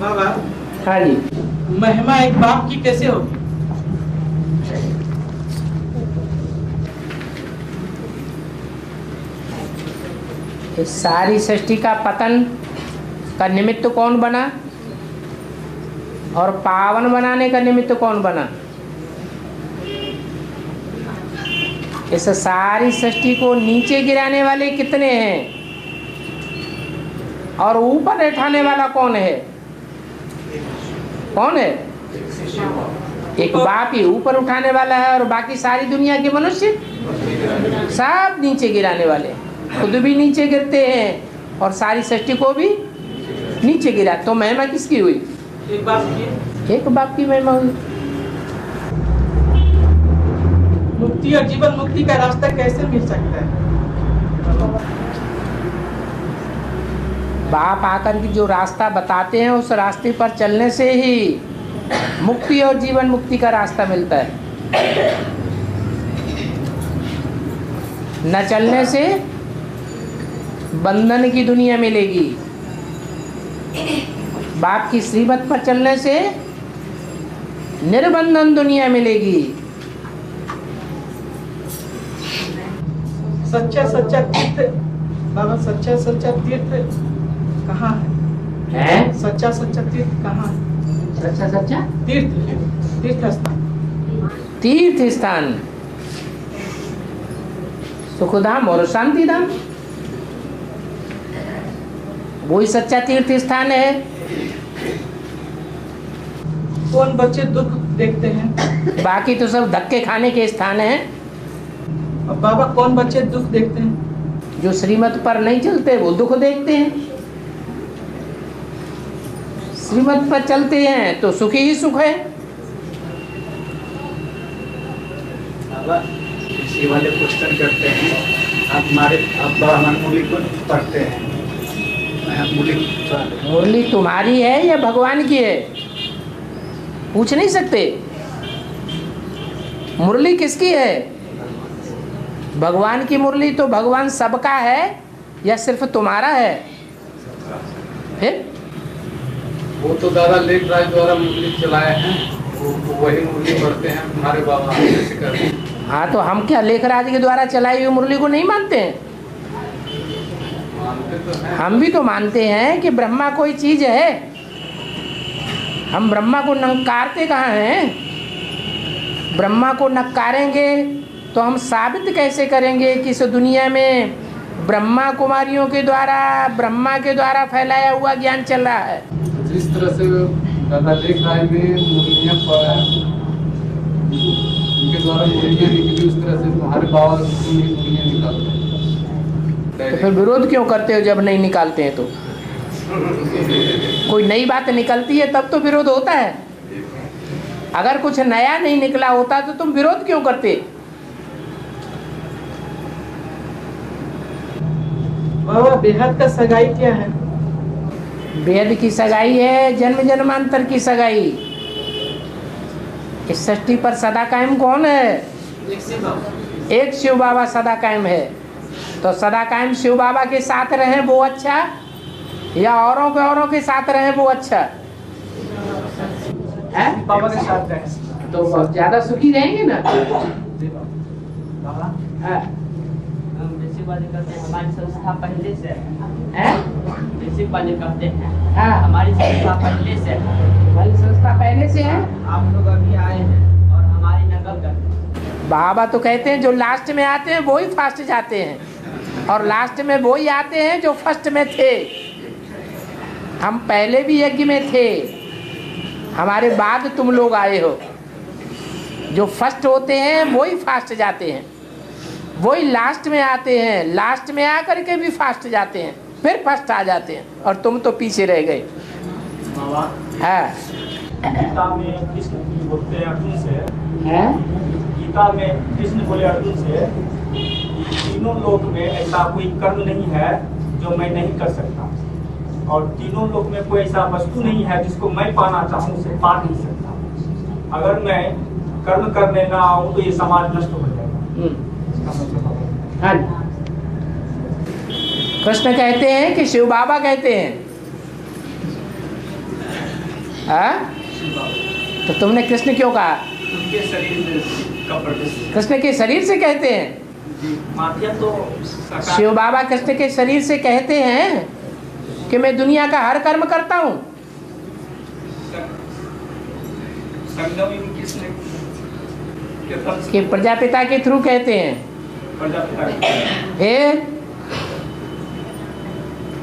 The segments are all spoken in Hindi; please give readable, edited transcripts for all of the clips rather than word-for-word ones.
बाबा, हाँ जी। महिमा एक बाप की कैसे होगी? इस सारी सृष्टि का पतन का निमित्त कौन बना और पावन बनाने का निमित्त कौन बना? इस सारी सृष्टि को नीचे गिराने वाले कितने हैं और ऊपर उठाने वाला कौन है? कौन है? एक बाप ही ऊपर उठाने वाला है और बाकी सारी दुनिया के मनुष्य सब नीचे गिराने वाले, खुद भी नीचे गिरते हैं और सारी सृष्टि को भी नीचे गिरा। तो महिमा किसकी हुई? एक बाप की। एक बाप की महिमा हुई। मुक्ति और जीवन मुक्ति का रास्ता कैसे मिल सकता है? बाप आकर के जो रास्ता बताते हैं उस रास्ते पर चलने से ही मुक्ति और जीवन मुक्ति का रास्ता मिलता है। न चलने से बंधन की दुनिया मिलेगी, बाप की श्रीमत पर चलने से निर्बंधन दुनिया मिलेगी। सच्चा सच्चा तीर्थ बाबा, सच्चा सच्चा तीर्थ कहाँ है? सच्चा सच्चा तीर्थ कहाँ है? सच्चा सच्चा तीर्थ स्थान। तीर्थ स्थान सुखधाम और शांति धाम, वही सच्चा तीर्थ स्थान है। कौन बच्चे दुख देखते हैं? बाकी तो सब धक्के खाने के स्थान हैं। और बाबा, कौन बच्चे दुख देखते हैं? जो श्रीमत पर नहीं चलते वो दुख देखते हैं, श्रीमत पर चलते हैं तो सुखी ही सुख है। बाबा, इसी वाले क्वेश्चन करते हैं। आप ब्राह्मण मुरली को पढ़ते हैं, मुरली तुम्हारी है या भगवान की है? पूछ नहीं सकते। मुरली किसकी है? भगवान की मुरली। तो भगवान सबका है या सिर्फ तुम्हारा है? वो तो दादा लेख राज द्वारा मुरली चलाए हैं, वो वही मुरली पढ़ते हैं हमारे बाबा जैसे करते हैं। हाँ, तो हम क्या लेखराज के द्वारा चलाई हुई मुरली को नहीं मानते हैं? मानते तो हैं। हम भी तो मानते हैं कि ब्रह्मा कोई चीज है। हम ब्रह्मा को नकारते कहाँ हैं? ब्रह्मा को नकारेंगे तो हम साबित कैसे करेंगे कि इस दुनिया में ब्रह्मा कुमारियों के द्वारा, ब्रह्मा के द्वारा फैलाया हुआ ज्ञान चल रहा है। जिस तरह से दादा लेख राज में मुरलियाँ उनके द्वारा मुरलियाँ निकली, उस तरह से तुम्हारे बाबा मुरलियाँ निकालते हैं। तो फिर विरोध क्यों करते हो जब नहीं निकालते हैं? तो कोई नई बात निकलती है तब तो विरोध होता है। अगर कुछ नया नहीं निकला होता तो तुम विरोध क्यों करते? बाबा, बेहद का सगाई क्या है? वेद की सगाई है जन्म जन्मांतर की सगाई। इस सृष्टि पर सदा कायम कौन है? एक शिव बाबा सदा कायम है। तो सदा कायम शिव बाबा के साथ रहे वो अच्छा या औरों के साथ रहे वो अच्छा है? बाबा के साथ रहे तो बहुत ज्यादा सुखी रहेंगे ना। बाबा, बेसिक वाले कहते हैं हमारी संस्था पहले से है? बेसिक वाले कहते हैं हाँ, हमारी संस्था पहले से है। हमारी संस्था पहले से है। आप लोग अभी आए हैं और हमारी नकल करते हैं। बाबा तो कहते हैं जो लास्ट में आते हैं वो ही फर्स्ट जाते हैं और लास्ट में वो ही आते हैं जो फर्स्ट में थे। हम पहले भी यज्ञ में थे, हमारे बाद तुम लोग आए हो। जो फर्स्ट होते हैं वो ही फास्ट जाते हैं, वो ही लास्ट में आते हैं, लास्ट में आकर के भी फास्ट जाते हैं, फिर फर्स्ट आ जाते हैं और तुम तो पीछे रह गए। हाँ, गीता में कृष्ण बोलते हैं अर्जुन से, है? गीता में कृष्ण बोले अर्जुन से कि तीनों लोक में ऐसा कोई कर्म नहीं है जो मैं नहीं कर सकता, और तीनों लोक में कोई ऐसा वस्तु नहीं है जिसको मैं पाना चाहूँ उसे पा नहीं सकता। अगर मैं कर्म करने ना आऊँ तो ये समाज नष्ट हो जाएगा। इसका मतलब है। हाँ, कृष्ण कहते हैं कि शिव बाबा कहते हैं हाँ? तो तुमने कृष्ण क्यों कहा? उनके शरीर का प्रदर्शन। कृष्ण के शरीर से कहते हैं? माफिया तो शिव बाबा कृष्ण के शरीर से कहते हैं कि मैं दुनिया का हर कर्म करता हूँ। संगम युग कृष्ण के फल से कि प्रजापिता के थ्रू कहते हैं। प्रजापिता फिर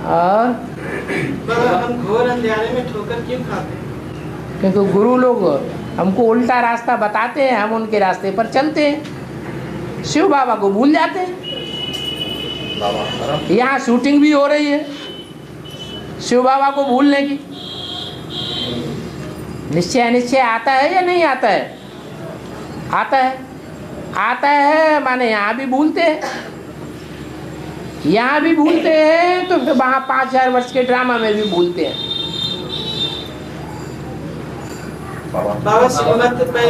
और बाबा हम घोर अंधेरे में ठोकर क्यों खाते हैं? क्योंकि गुरु लोग हमको उल्टा रास्ता बताते हैं, हम उनके रास्ते पर चलते हैं, शिव बाबा को भूल जाते हैं। यहाँ शूटिंग भी हो रही है शिव बाबा को भूलने की। निश्चय निश्चय आता है या नहीं आता है? आता है। आता है माने यहाँ भी भूलते हैं, यहाँ भी भूलते हैं, तो फिर वहाँ 5000 वर्ष के ड्रामा में भी भूलते हैं। बाबा श्रीमत पे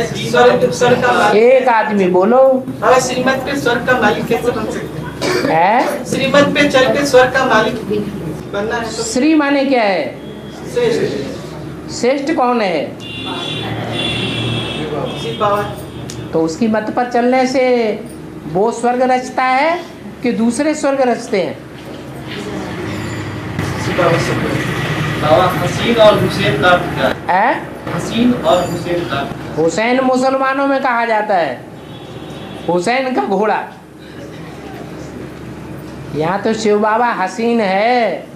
स्वर्ग का मालिक, एक आदमी बोलो बाबा श्रीमत पे स्वर्ग का मालिक कैसे बन सकते हैं? है। श्रीमत पे चल के स्वर्ग का मालिक बनना है तो श्री माने क्या है? श्रेष्ठ श्रेष्ठ कौन है? शिव बाबा। तो उसकी मत पर चलने से वो स्वर्ग रचता है कि दूसरे स्वर्ग रचते हैं? शिव बाबा से बाबा हसीन और हुसैन का क्या है? है? हसीन और हुसैन का हुसैन मुसलमानों में कहा जाता है, हुसैन का घोड़ा। यहाँ तो शिव बाबा हसीन है।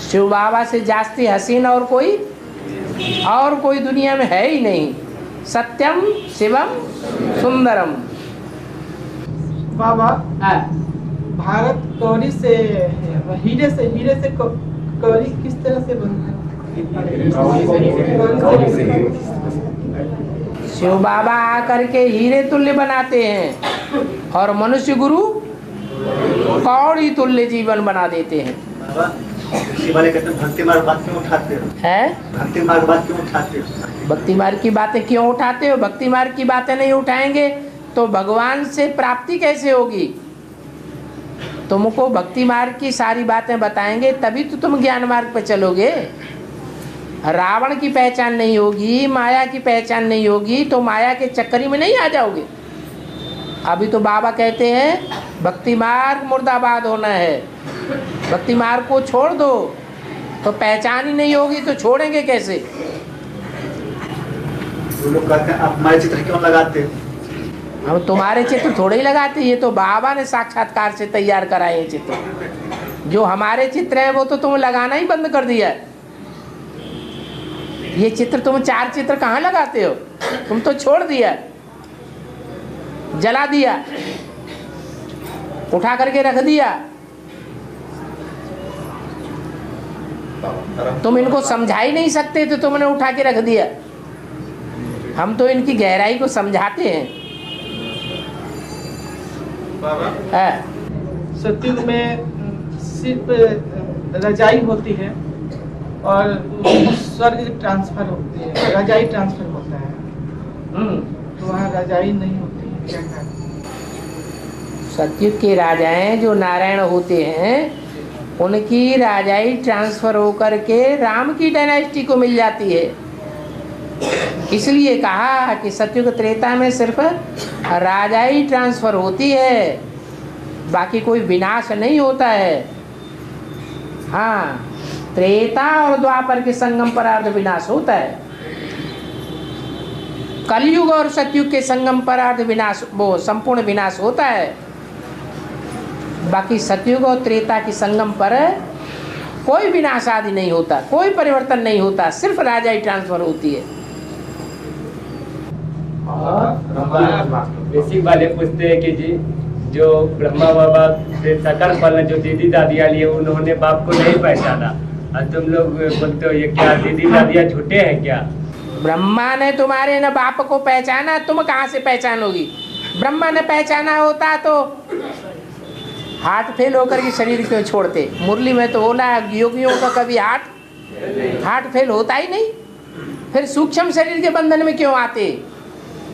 शिव बाबा से जास्ती हसीन और कोई दुनिया में है ही नहीं। सत्यम शिवम सुंदरम। बाबा भारत कौड़ी से हीरे से कौड़ी किस तरह से बनता है? शिव बाबा आकर के हीरे तुल्य बनाते हैं और मनुष्य गुरु कौड़ी तुल्य जीवन बना देते हैं। शिव वाले कहते हैं भक्ति मार्ग बात क्यों उठाते हो? है? भक्ति मार्ग बात क्यों उठाते हो? भक्ति मार्ग की बातें क्यों उठाते हो? भक्ति मार्ग की बातें नहीं उठाएंगे तो भगवान से प्राप्ति कैसे होगी? तुमको भक्ति मार्ग की सारी बातें बताएंगे तभी तो तुम ज्ञान मार्ग पर चलोगे। रावण की पहचान नहीं होगी, माया की पहचान नहीं होगी तो माया के चक्करी में नहीं आ जाओगे। अभी तो बाबा कहते हैं भक्ति मार्ग मुर्दाबाद होना है, भक्ति मार्ग को छोड़ दो। तो पहचान ही नहीं होगी तो छोड़ेंगे कैसे? वो लोग कहते हैं आप हमारे चित्र क्यों लगाते हो? हम तुम्हारे चित्र थोड़े ही लगाते, ये तो बाबा ने साक्षात्कार से तैयार कराए हैं चित्र। जो हमारे चित्र हैं वो तो तुम लगाना ही बंद कर दिया। ये चित्र तुम 4 चित्र कहाँ लगाते हो? तुम तो छोड़ दिया, जला दिया, उठा करके रख दिया। तुम इनको समझा ही नहीं सकते तो तुमने उठा के रख दिया। हम तो इनकी गहराई को समझाते हैं। बाबा सतयुग में सिर्फ रजाई होती है और स्वर्ग ट्रांसफर होती है, रजाई ट्रांसफर होता है, तो वहाँ रजाई नहीं होती है, क्या करें? सतयुग के राजाएं जो नारायण होते हैं उनकी राजाई ट्रांसफर होकर के राम की डायनेस्टी को मिल जाती है। इसलिए कहा कि सतयुग त्रेता में सिर्फ राजाई ट्रांसफर होती है, बाकी कोई विनाश नहीं होता है। हाँ, त्रेता और द्वापर के संगम पर अर्ध विनाश होता है। कलयुग और सतयुग के संगम पर अर्ध विनाश, वो संपूर्ण विनाश होता है। बाकी सतयुग और त्रेता के संगम पर कोई विनाश आदि नहीं होता, कोई परिवर्तन नहीं होता, सिर्फ राजाई ट्रांसफर होती है। बेसिक वाले पूछते हैं कि जी जो ब्रह्मा बाबा से सकल फल जो दीदी दादियाँ लिए उन्होंने बाप को नहीं पहचाना, और तुम लोग बोलते हो ये क्या दीदी दादियाँ झूठे हैं क्या? ब्रह्मा ने तुम्हारे न बाप को पहचाना, तुम कहाँ से पहचानोगी? ब्रह्मा ने पहचाना होता तो हार्ट फेल होकर के शरीर क्यों छोड़ते? मुरली में तो बोला योगियों का कभी हार्ट फेल होता ही नहीं, फिर सूक्ष्म शरीर के बंधन में क्यों आते?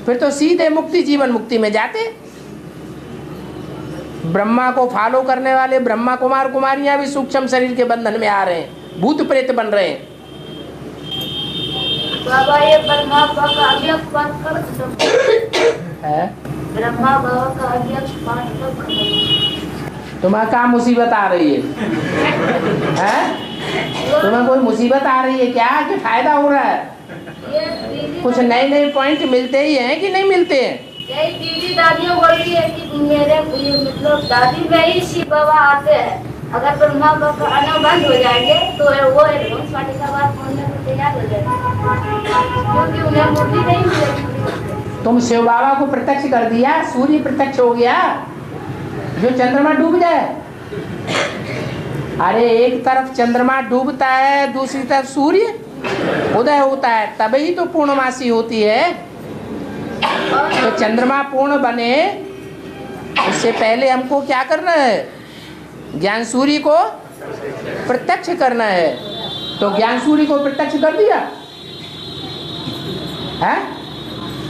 फिर तो सीधे मुक्ति, जीवन मुक्ति में जाते। ब्रह्मा को फॉलो करने वाले ब्रह्मा कुमार कुमारियां भी सूक्ष्म शरीर के बंधन में आ रहे हैं, भूत प्रेत बन रहे हैं। बाबा ये ब्रह्मा बाबा का अव्यक्त पाठ कर है ब्रह्मा बाबा का अव्यक्त पाठ कर तुम्हें क्या मुसीबत आ रही है? हैं? तुम्हें कोई मुसीबत आ रही है क्या कि फायदा हो रहा है? कुछ नए नए पॉइंट मिलते ही हैं कि नहीं मिलते हैं? यही दीदी दादियों बोलती है कि मेरे मतलब दादी में ही शिव बाबा आते हैं। अगर ब्रह्मा बाबा आना बंद हो जाएंगे तो वो एडवांस पार्टी का बात बोलने को तैयार हो जाएंगे, क्योंकि उन्हें मूर्ति नहीं मिलेगी। तुम शिव बाबा को प्रत्यक्ष कर दिया, सूर्य प्रत्यक्ष हो गया, जो चंद्रमा डूब जाए। अरे एक तरफ चंद्रमा डूबता है, दूसरी तरफ सूर्य उदय होता है, तभी तो पूर्णमासी होती है। तो चंद्रमा पूर्ण बने उससे पहले हमको क्या करना है? ज्ञान सूर्य को प्रत्यक्ष करना है। तो ज्ञान सूर्य को प्रत्यक्ष कर दिया है?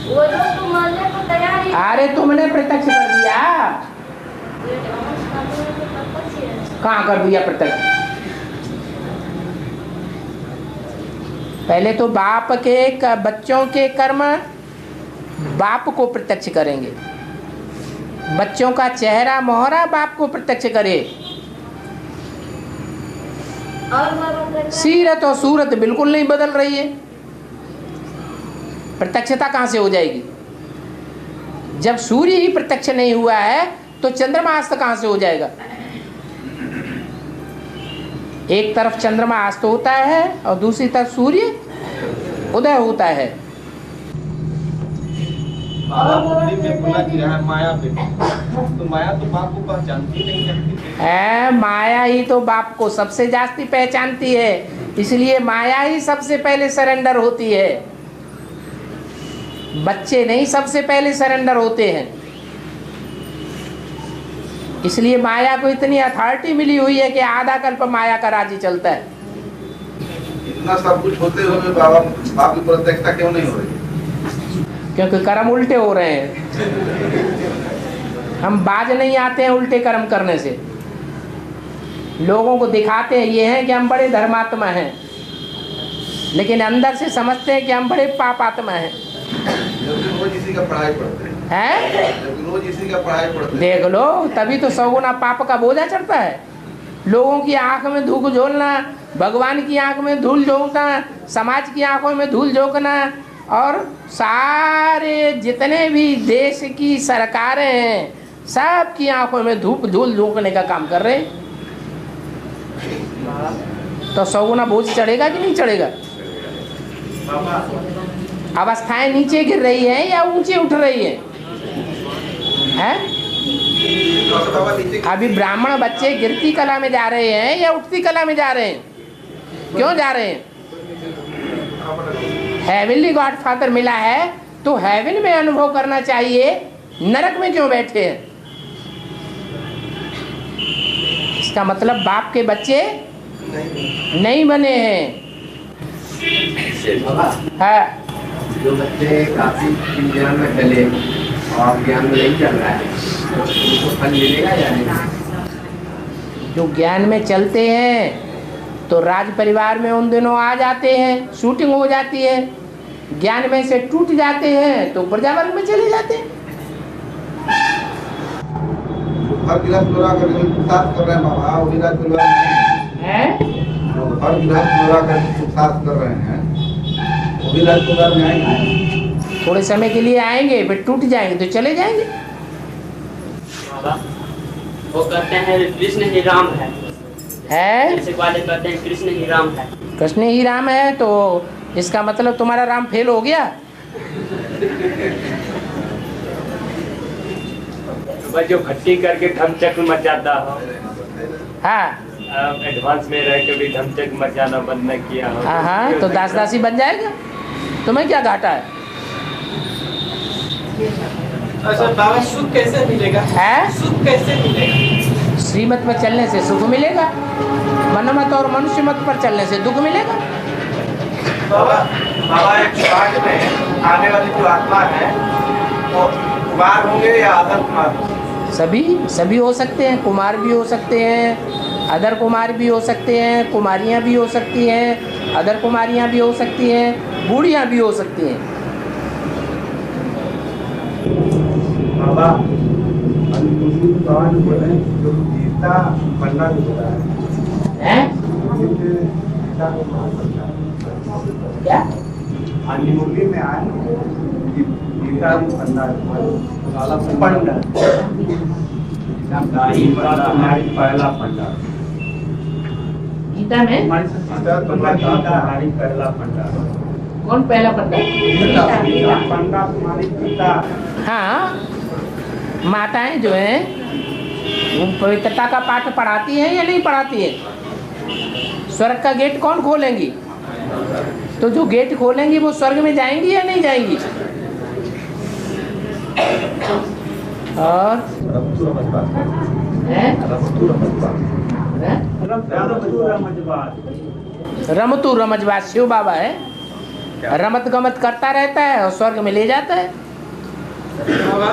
वो लोग तो मानने को तैयार ही। अरे तुमने प्रत्यक्ष कर दिया। कहाँ कर दिया प्रत्यक्ष? पहले तो बाप के बच्चों के कर्म बाप को प्रत्यक्ष करेंगे। बच्चों का चेहरा मोहरा बाप को प्रत्यक्ष करे। सीरत और सूरत बिल्कुल नहीं बदल रही है। प्रत्यक्षता कहाँ से हो जाएगी? जब सूर्य ही प्रत्यक्ष नहीं हुआ है तो चंद्रमा अस्त कहाँ से हो जाएगा? एक तरफ चंद्रमा अस्त होता है और दूसरी तरफ सूर्य उदय होता है। माया पे तो माया तो बाप को पहचानती नहीं है। माया ही तो बाप को सबसे जास्ती पहचानती है, इसलिए माया ही सबसे पहले सरेंडर होती है। बच्चे नहीं सबसे पहले सरेंडर होते हैं। इसलिए माया को इतनी अथॉरिटी मिली हुई है कि आधा कल्प माया का राज ही चलता है। इतना सब कुछ होते हुए बाबा बाप की प्रत्यक्षता क्यों नहीं हो रही? क्योंकि कर्म उल्टे हो रहे हैं। हम बाज नहीं आते हैं उल्टे कर्म करने से। लोगों को दिखाते हैं ये हैं कि हम बड़े धर्मात्मा हैं, लेकिन अंदर से समझते हैं कि हम बड़े पापात्मा हैं। रोज इसी का पढ़ाई पढ़ते हैं? रोज इसी का पढ़ाई पढ़ते। देख लो, तभी तो 100 गुना पाप का बोझा चढ़ता है। लोगों की आंख में धूल झोंकना, भगवान की आंख में धूल झोंकना, समाज की आंखों में धूल झोंकना, और सारे जितने भी देश की सरकारें हैं सब की आंखों में धूल झोंकने का काम कर रहे हैं। तो 100 गुना बोझ चढ़ेगा कि नहीं चढ़ेगा? अवस्थाएं नीचे गिर रही हैं या ऊंचे उठ रही हैं? अभी ब्राह्मण बच्चे गिरती कला में जा रहे हैं या उठती कला में जा रहे हैं? क्यों जा रहे हैं? हेवनली गॉडफादर मिला है तो हेवन में अनुभव करना चाहिए, नरक में क्यों बैठे हैं? इसका मतलब बाप के बच्चे नहीं बने हैं। हाँ, जो बच्चे काफी ज्ञान में चले और ज्ञान में नहीं चल रहा है तो उनको फल मिलेगा या नहीं? जो ज्ञान में चलते हैं तो राज परिवार में उन दिनों आ जाते हैं, शूटिंग हो जाती है। ज्ञान में से टूट जाते हैं तो प्रजावर्ग में चले जाते हैं। हर गिलास पूरा करके साफ कर रहे हैं बाबा, वो गिलास पूरा हैं? हर गिलास पूरा करके साफ कर रहे हैं, वो गिलास पूरा में आएंगे। थोड़े समय के लिए आएंगे, फिर टूट जाएंगे तो चले जाएंगे। वो कहते हैं कृष्ण ही राम है, है? वाले कहते हैं कृष्ण ही राम है। कृष्ण ही राम है तो इसका मतलब तुम्हारा राम फेल हो गया। जो भट्टी करके धमचक मचाता हो, हाँ, एडवांस में रह के भी धमचक मचाना बंद न किया हो, हाँ, तो दास दासी बन जाएगा। तुम्हें क्या घाटा है? अच्छा बाबा, सुख कैसे मिलेगा? है? सुख कैसे मिलेगा? श्रीमत पर चलने से सुख मिलेगा, मनमत और मनुष्य मत पर चलने से दुख मिलेगा। बाबा एक समाज में आने वाली जो आत्मा है वो कुमार होंगे या आदर कुमार? सभी हो सकते हैं, कुमार भी हो सकते हैं, अदर कुमार भी हो सकते हैं, कुमारियाँ भी हो सकती हैं, अदर कुमारियाँ भी हो सकती हैं, बूढ़ियाँ भी हो सकती हैं। बाबा भगवान बोले जो गीता पढ़ना भी बोला है क्या मुरली में आए गीता पढ़ना पंडा पहला पंडा गीता में तुम्हारी पहला पंडा कौन पहला पंडा? पंडा तुम्हारी पिता। हाँ, माताएं जो हैं वो पवित्रता का पाठ पढ़ाती हैं या नहीं पढ़ाती हैं? स्वर्ग का गेट कौन खोलेंगी? तो जो गेट खोलेंगी वो स्वर्ग में जाएंगी या नहीं जाएंगी? और रमतू रमजबाज शिव बाबा है, रमत गमत करता रहता है और स्वर्ग में ले जाता है। बाबा,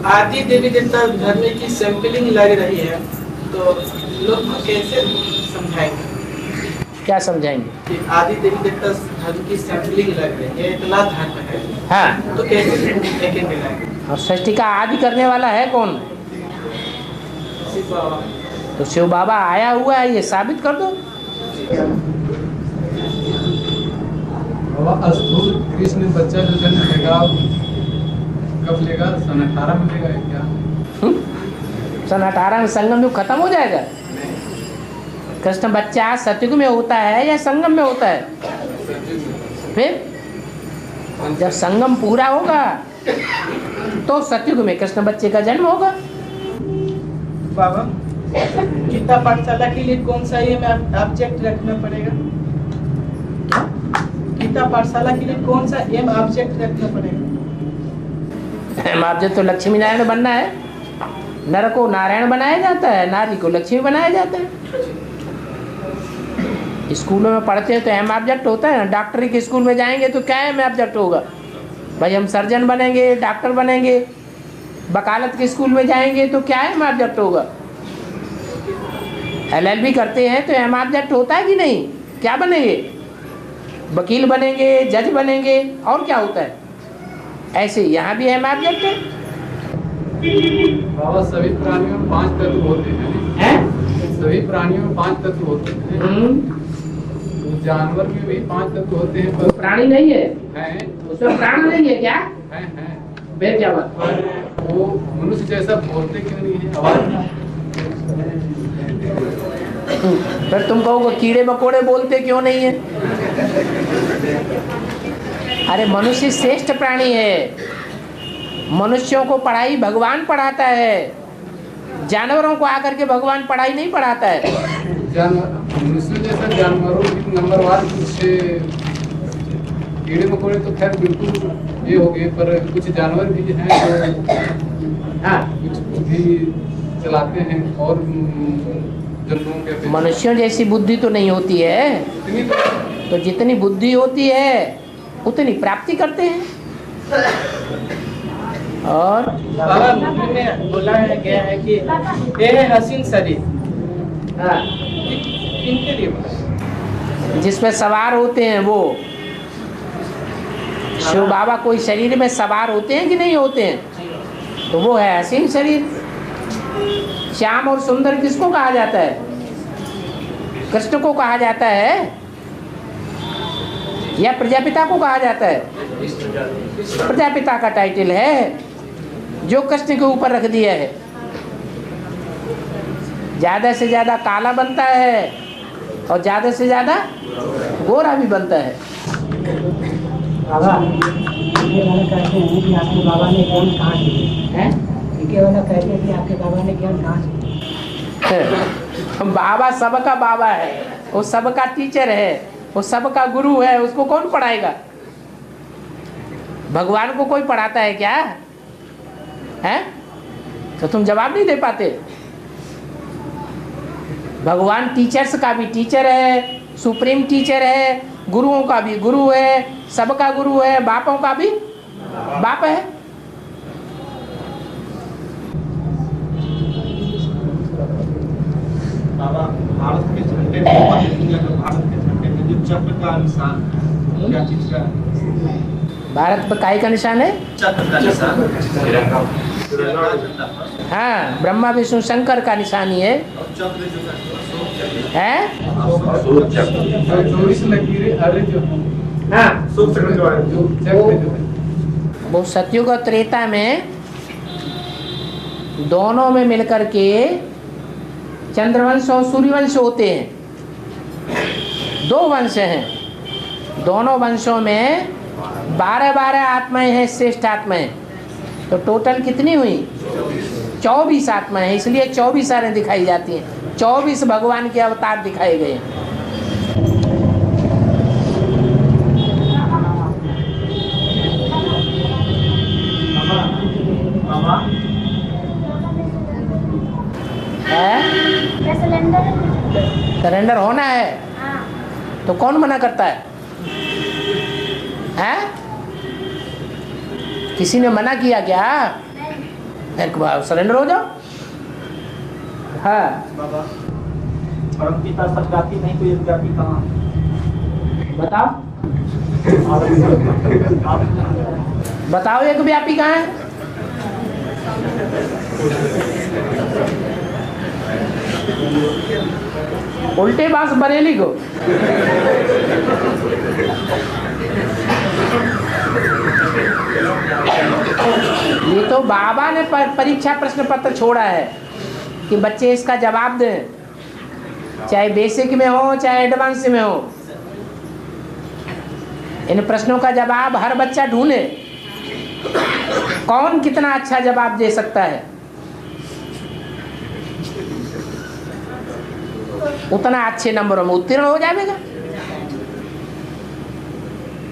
आदि देवी देवता धर्म की सैंपलिंग लग रही है, तो लोग को कैसे समझाएंगे? क्या समझाएंगे? कि आदि देवी देवता धर्म की सैंपलिंग लग रही है, इतना धर्म है, हाँ, तो कैसे देखेंगे? और सृष्टि का आदि करने वाला है कौन? शिव बाबा। तो शिव बाबा आया हुआ है, ये साबित कर दो। बाबा स्थूल कृष्ण बच्चा जो जन्म लेगा कब लेगा? सन 18 में लेगा क्या? सन 18 में संगम युग खत्म हो जाएगा? कृष्ण बच्चा सतयुग में होता है या संगम में होता है? फिर जब संगम पूरा होगा तो सतयुग में कृष्ण बच्चे का जन्म होगा। बाबा, गीता पाठशाला के लिए कौन सा ये ऑब्जेक्ट रखना पड़ेगा? गीता पाठशाला के लिए कौन सा एम ऑब्जेक्ट रखना पड़ेगा? एम ऑब्जेक्ट तो लक्ष्मी नारायण बनना है। नर को नारायण बनाया जाता है, नारी को लक्ष्मी बनाया जाता है। स्कूलों में पढ़ते हैं तो एम ऑब्जेक्ट होता है ना। डॉक्टरी के स्कूल में जाएंगे तो क्या एम ऑब्जेक्ट होगा? भाई हम सर्जन बनेंगे, डॉक्टर बनेंगे। वकालत के स्कूल में जाएंगे तो क्या एम ऑब्जेक्ट होगा? LLB करते हैं तो एम ऑब्जेक्ट होता है कि नहीं? क्या बनेंगे? वकील बनेंगे, जज बनेंगे, और क्या होता है? ऐसे यहाँ भी एम ऑब्जेक्ट है। बाबा सभी प्राणियों में 5 तत्व होते हैं। सभी प्राणियों में 5 तत्व होते हैं। तो जानवर में भी 5 तत्व होते हैं, पर प्राणी नहीं है, हैं। उसमें प्राण नहीं है क्या? हैं। फिर क्या बात? पर वो मनुष्य जैसा बोलते क्यों नहीं है? आवाज फिर तुम कहोगे कीड़े मकोड़े बोलते क्यों नहीं है? अरे मनुष्य श्रेष्ठ प्राणी है। मनुष्यों को पढ़ाई भगवान पढ़ाता है, जानवरों को आकर के भगवान पढ़ाई नहीं पढ़ाता है। मनुष्य जैसा जानवरों की नंबरवार कुछ कीड़े मकोड़े तो खैर बिल्कुल ये हो गए, पर कुछ जानवर भी हैं जो हाँ, कुछ बुद्धि चलाते हैं और जंतुओं के। मनुष्यों जैसी बुद्धि तो नहीं होती है, तो जितनी बुद्धि होती है उतनी प्राप्ति करते हैं। और बाबा, मुरली में बोला गया है कि ये है हसीन शरीर। हाँ, किनके लिए बोला? जिसमें सवार होते हैं वो शिव बाबा कोई शरीर में सवार होते हैं कि नहीं होते हैं? तो वो है हसीन शरीर। श्याम और सुंदर किसको कहा जाता है? कृष्ण को कहा जाता है या प्रजापिता को कहा जाता है? प्रजापिता का टाइटल है जो कृष्ण के ऊपर रख दिया है। ज्यादा से ज्यादा काला बनता है और ज्यादा से ज्यादा गोरा भी बनता है। बाबा, ये वाला कहते हैं कि आपके बाबा ने ज्ञान कहाँ से? ये वाला कहते हैं कि आपके बाबा ने ज्ञान कहाँ से? बाबा सबका बाबा है, वो सबका टीचर है, वो सबका गुरु है। उसको कौन पढ़ाएगा? भगवान को कोई पढ़ाता है क्या? है? तो तुम जवाब नहीं दे पाते। भगवान टीचर्स का भी टीचर है, सुप्रीम टीचर है, गुरुओं का भी गुरु है, सबका गुरु है, बापों का भी बाप है। बाबा भारत के झंडे में जो चक्र का निशान क्या चीज का भारत पर काय का निशान है? चक्र का निशान तिरंगा हाँ, ब्रह्मा विष्णु शंकर का निशानी है। चक्र जो है? चौबीस लकीरें अरे जो हाँ, शुभ चक्र जो है जो चक्र जो है वो सतयुग और त्रेता में दोनों में मिलकर के चंद्रवंश और सूर्यवंश होते हैं। 2 वंश हैं। दोनों वंशों में 12 आत्माएं हैं, श्रेष्ठ आत्माएं। तो टोटल कितनी हुई? 24 आत्माएं हैं। इसलिए 24 सारें दिखाई जाती हैं। 24 भगवान के अवतार दिखाए गए हैं। सरेंडर होना है। तो कौन मना करता है? हैं? किसी ने मना किया क्या? एक बार सरेंडर हो जाओ। हाँ, परम पिता सत्यापी नहीं कोई व्यापी कहाँ? बताओ बताओ, एक व्यापी कहाँ है? उल्टे बास बरेली को। ये तो बाबा ने परीक्षा प्रश्न पत्र छोड़ा है कि बच्चे इसका जवाब दें, चाहे बेसिक में हो चाहे एडवांस में हो। इन प्रश्नों का जवाब हर बच्चा ढूंढे। कौन कितना अच्छा जवाब दे सकता है, उतना अच्छे नंबरों में उत्तीर्ण हो जाएगा।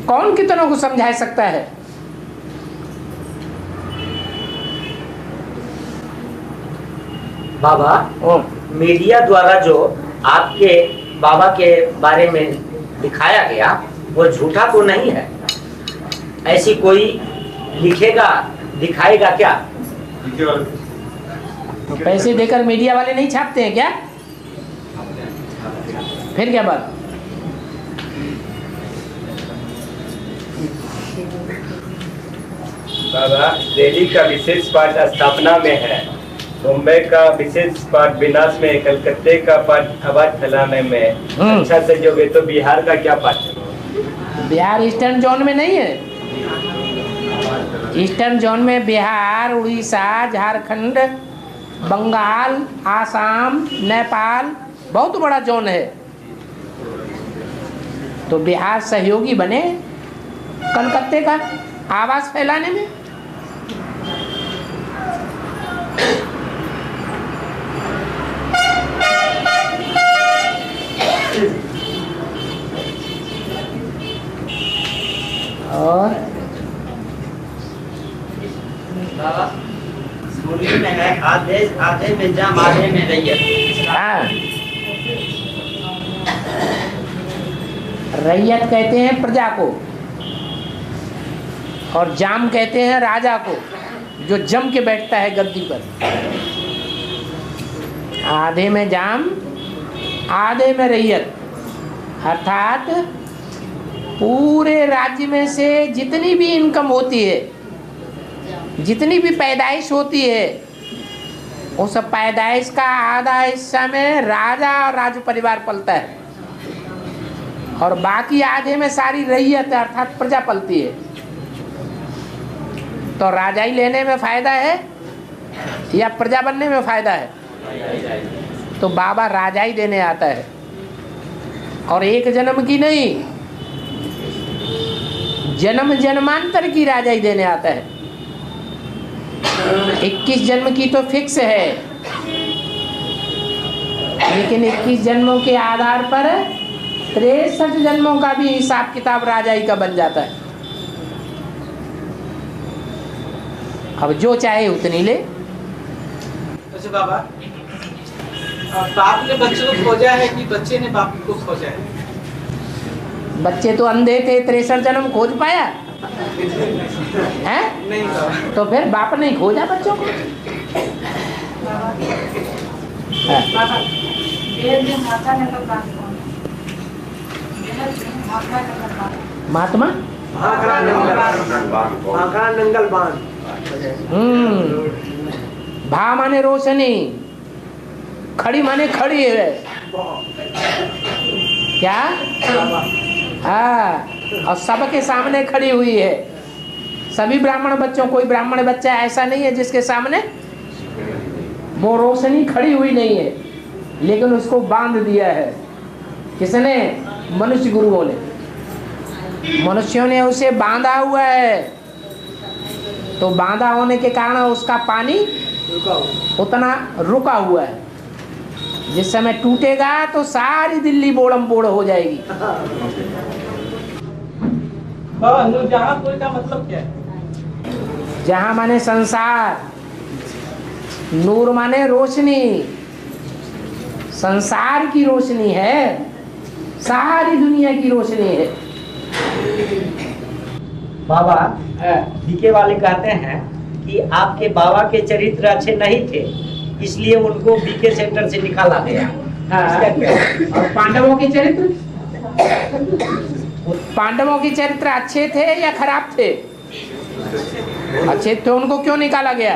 कौन कितनों को समझा सकता है? बाबा, मीडिया द्वारा जो आपके बाबा के बारे में दिखाया गया वो झूठा तो नहीं है? ऐसी कोई लिखेगा दिखाएगा क्या? तो पैसे देकर मीडिया वाले नहीं छापते हैं क्या? फिर क्या बात? बाबा, दिल्ली का विशेष पाठ स्थापना में है, मुंबई का विशेष पाठ विनाश में, कलकत्ते का पाठ आवाज फैलाने में। अच्छा से जो तो बिहार का क्या पाठ है? बिहार ईस्टर्न जोन में नहीं है। ईस्टर्न जोन में बिहार, उड़ीसा, झारखंड, बंगाल, आसाम, नेपाल बहुत बड़ा जोन है। तो बिहार सहयोगी बने कलकत्ते का आवाज फैलाने में। और बाबा, सुनने में है आधे में जाम आधे में रैयत। हाँ, रैयत कहते हैं प्रजा को और जाम कहते हैं राजा को, जो जम के बैठता है गद्दी पर। आधे में जाम आधे में रैयत, अर्थात पूरे राज्य में से जितनी भी इनकम होती है, जितनी भी पैदाइश होती है, उस पैदाइश का आधा हिस्सा में राजा और राज परिवार पलता है और बाकी आधे में सारी रैयत अर्थात प्रजा पलती है। तो राजाई लेने में फायदा है या प्रजा बनने में फायदा है? तो बाबा राजाई देने आता है, और एक जन्म की नहीं, जन्म जन्मांतर की राजाई देने आता है। 21 जन्म की तो फिक्स है, लेकिन 21 जन्मों के आधार पर 63 जन्मों का भी हिसाब किताब राजाई का बन जाता है। अब जो चाहे उतनी ले। अच्छा बाबा, बाप ने बच्चे को खोजा है कि बच्चे ने बाप को खोजा है? बच्चे तो अंधे थे, 63 जन्म खोज पाया है? नहीं बाबा। तो फिर बाप नहीं खोजा बच्चों को? महात्मा भाखड़ा नंगल बांध। भा माने रोशनी, खड़ी माने खड़ी है क्या? हाँ, और सबके सामने खड़ी हुई है। सभी ब्राह्मण बच्चों, कोई ब्राह्मण बच्चा ऐसा नहीं है जिसके सामने वो रोशनी खड़ी हुई नहीं है, लेकिन उसको बांध दिया है। किसने? मनुष्य गुरुओं ने, मनुष्यों ने उसे बांधा हुआ है। तो बांधा होने के कारण उसका पानी उतना रुका हुआ है। जिस समय टूटेगा तो सारी दिल्ली बोड़म बोड़ हो जाएगी। जहांपुर का मतलब क्या है? जहां माने संसार, नूर माने रोशनी, संसार की रोशनी है, सारी दुनिया की रोशनी है। बाबा डीके वाले कहते हैं कि आपके बाबा के चरित्र अच्छे नहीं थे, इसलिए उनको बीके सेंटर से निकाला गया। और पांडवों के चरित्र, पांडवों के चरित्र अच्छे थे या खराब थे? अच्छे थे, उनको क्यों निकाला गया?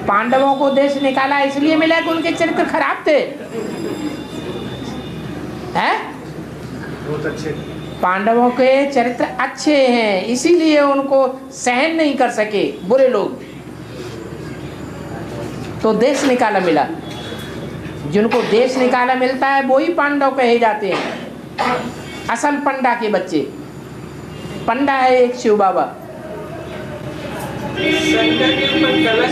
पांडवों को देश निकाला इसलिए मिला कि उनके चरित्र खराब थे? हैं? बहुत अच्छे। पांडवों के चरित्र अच्छे हैं, इसीलिए उनको सहन नहीं कर सके बुरे लोग, तो देश निकाला मिला। जिनको देश निकाला मिलता है वो ही पांडव कहे जाते हैं। असल पंडा के बच्चे, पंडा है एक शिव बाबा।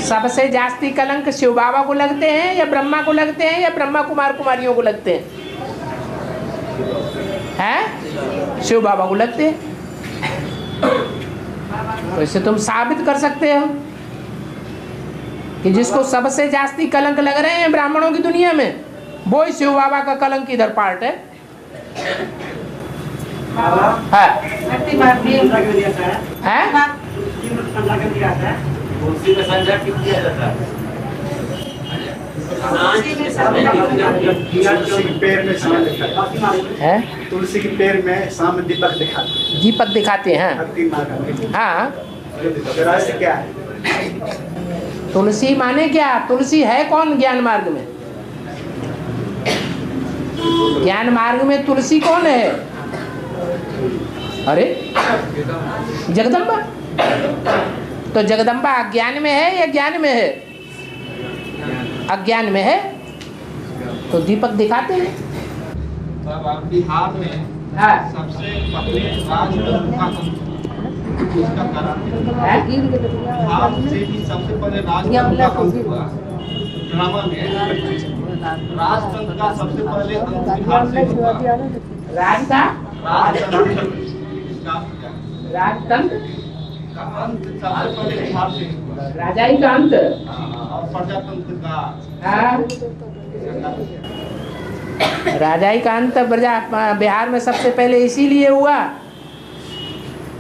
सबसे जास्ती कलंक शिव बाबा को लगते हैं या ब्रह्मा को लगते हैं या ब्रह्मा कुमार कुमारियों को लगते हैं? हैं? शिव बाबा को लगते हैं। तो इससे तुम साबित कर सकते हो कि जिसको सबसे जास्ती कलंक लग रहे हैं ब्राह्मणों की दुनिया में, वो ही शिव बाबा का कलंक इधर पार्ट है। तुलसी में संध्या क्यों किया जाता है? तुलसी के पैर में शाम दिखाते हैं। तुलसी के पैर में शाम दीपक दिखाते हैं। दीपक दिखाते हैं। हाँ, रहस्य क्या है? तुलसी माने क्या? तुलसी है कौन ज्ञान मार्ग में? ज्ञान मार्ग में तुलसी कौन है? अरे जगदम्बा। तो जगदम्बा अज्ञान में है या ज्ञान में है? अज्ञान में है, तो दीपक दिखाते हैं। तब आप बिहार में सबसे पहले राजतंत्र का उसका कारण बिहार से भी सबसे पहले राजतंत्र का अंत हुआ। ड्रामा में राजतंत्र का सबसे पहले अंत बिहार से हुआ। राजतंत्र का अंत सबसे पहले बिहार से हुआ। राजाई का अंत और प्रजातंत्र का राजाई का अंत बिहार में सबसे पहले इसीलिए हुआ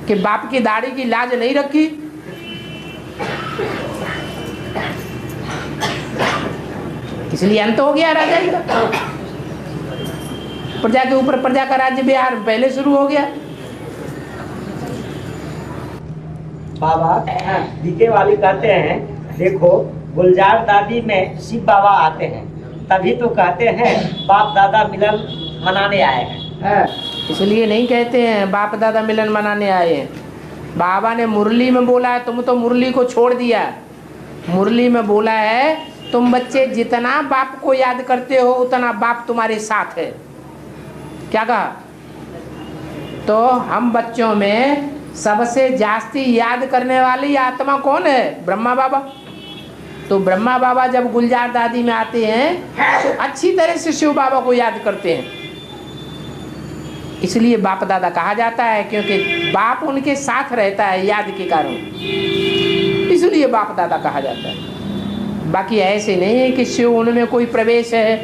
कि बाप की दाढ़ी की लाज नहीं रखी। इसलिए अंत हो गया राजाई का। प्रजा के ऊपर प्रजा का राज्य बिहार में पहले शुरू हो गया। बाबा डीके वाले कहते हैं, देखो गुलजार दादी में शिव बाबा आते हैं, तभी तो कहते हैं बाप दादा मिलन मनाने आए हैं। इसलिए नहीं कहते हैं बाप दादा मिलन मनाने आए हैं। बाबा ने मुरली में बोला है, तुम तो मुरली को छोड़ दिया। मुरली में बोला है, तुम बच्चे जितना बाप को याद करते हो उतना बाप तुम्हारे साथ है। क्या कहा? तो हम बच्चों में सबसे जास्ती याद करने वाली आत्मा कौन है? ब्रह्मा बाबा। तो ब्रह्मा बाबा जब गुलजार दादी में आते हैं तो अच्छी तरह से शिव बाबा को याद करते हैं। इसलिए बाप दादा कहा जाता है, क्योंकि बाप उनके साथ रहता है याद के कारण, इसलिए बाप दादा कहा जाता है। बाकी ऐसे नहीं है कि शिव उनमें कोई प्रवेश है।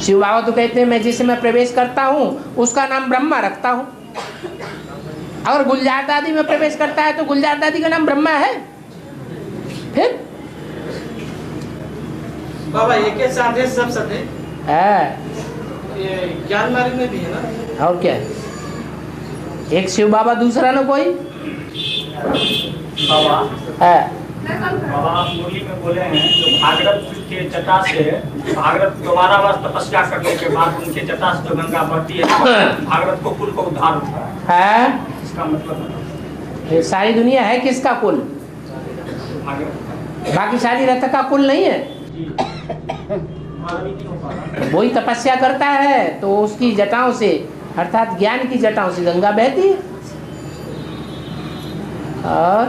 शिव बाबा तो कहते हैं मैं जिसमें प्रवेश करता हूँ उसका नाम ब्रह्मा रखता हूँ। अगर गुलजार दादी में प्रवेश करता है तो गुलजार दादी का नाम ब्रह्मा है। फिर बाबा एक साथ है, सब साथ है। ये ज्ञान मार्ग में भी है ना। और क्या है? एक शिव बाबा, दूसरा ना कोई बाबा है। बाबा मुरली में बोले हैं जो भागरथ के जटा से, भागरथ दोबारा बार तपस्या करने के बाद उनके जटा से जो गंगा बहती है, भागरथ को कुल को उद्धार होता है। इसका मतलब ये सारी दुनिया है किसका कुल? भागरथ। बाकी सारी रथ का कुल नहीं है। वही तपस्या करता है तो उसकी जटाओं से, अर्थात ज्ञान की जटाओं से गंगा बहती है। और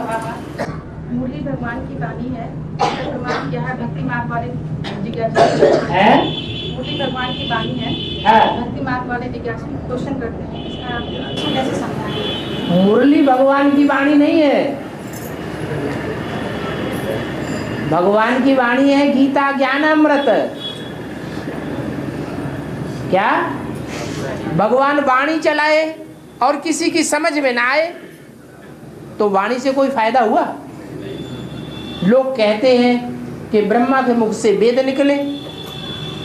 मुरली भगवान की वाणी है, भगवान क्या है, भक्ति मार्ग वाले जिज्ञासु है। मुरली भगवान की वाणी है, भक्ति मार्ग वाले जिज्ञासु क्वेश्चन करते हैं, इसका कैसे समझाएं? मुरली भगवान की वाणी नहीं है, भगवान की वाणी है गीता ज्ञान अमृत। क्या भगवान वाणी चलाए और किसी की समझ में ना आए तो वाणी से कोई फायदा हुआ? लोग कहते हैं कि ब्रह्मा के मुख से वेद निकले।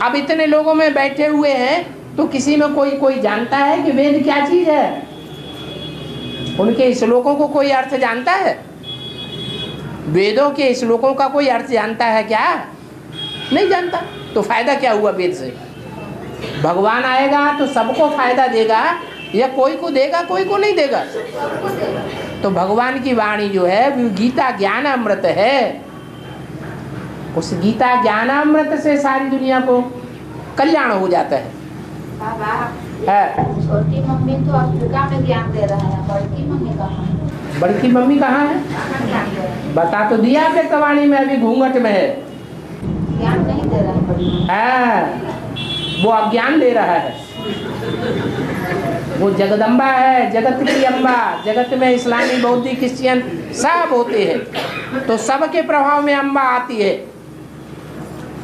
अब इतने लोगों में बैठे हुए हैं तो किसी में कोई जानता है कि वेद क्या चीज है? उनके श्लोकों को कोई अर्थ जानता है? वेदों के श्लोकों का कोई अर्थ जानता है क्या? नहीं जानता। तो फायदा क्या हुआ वेद से? भगवान आएगा तो सबको फायदा देगा या कोई को देगा कोई को नहीं देगा? तो भगवान की वाणी जो है वो गीता ज्ञान अमृत है। उस गीता ज्ञान अमृत से सारी दुनिया को कल्याण हो जाता है। बाबा, छोटी मम्मी तो अफ्रीका में ज्ञान दे रहा है, बड़की मम्मी कहाँ है? बड़की मम्मी कहाँ है? ज्ञान दे रहा है? बता तो दिया आपके कवाणी में, अभी घूंघट में है। ज्ञान नहीं दे रहा है बड़ी मम्मी। वो अज्ञान दे रहा है। वो जगदम्बा है, जगत की अम्बा। जगत में इस्लामी, बौद्धिक, क्रिश्चियन सब होते हैं, तो सबके प्रभाव में अम्बा आती है।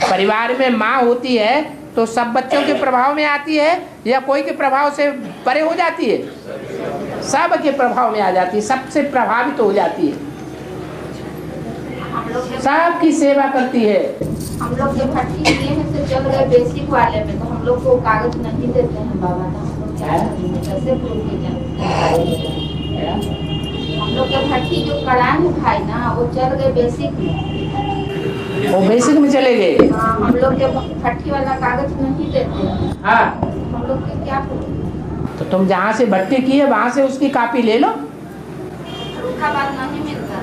परिवार में माँ होती है तो सब बच्चों के प्रभाव में आती है या कोई के प्रभाव से परे हो जाती है? सब के प्रभाव में आ जाती है, सबसे प्रभावित हो जाती है, सबकी सेवा करती है। हम लोग जब भर्ती किए हैं तो चल गए बेसिक वाले में, तो हम लोग को कागज नहीं देते हैं बाबा, तो हम लोग क्या करेंगे? कैसे प्रूव किया? हम लोग जब भर्ती जो कराए हैं भाई ना, वो चल गए बेसिक में। वो बेसिक में चले गए। हम लोग जब भट्टी वाला कागज नहीं देते हैं, हाँ, हम लोग के क्या प्रूफ? तो तुम जहाँ से भर्ती की है वहाँ से उसकी कॉपी ले लो। फर्रुखाबाद नहीं मिलता है।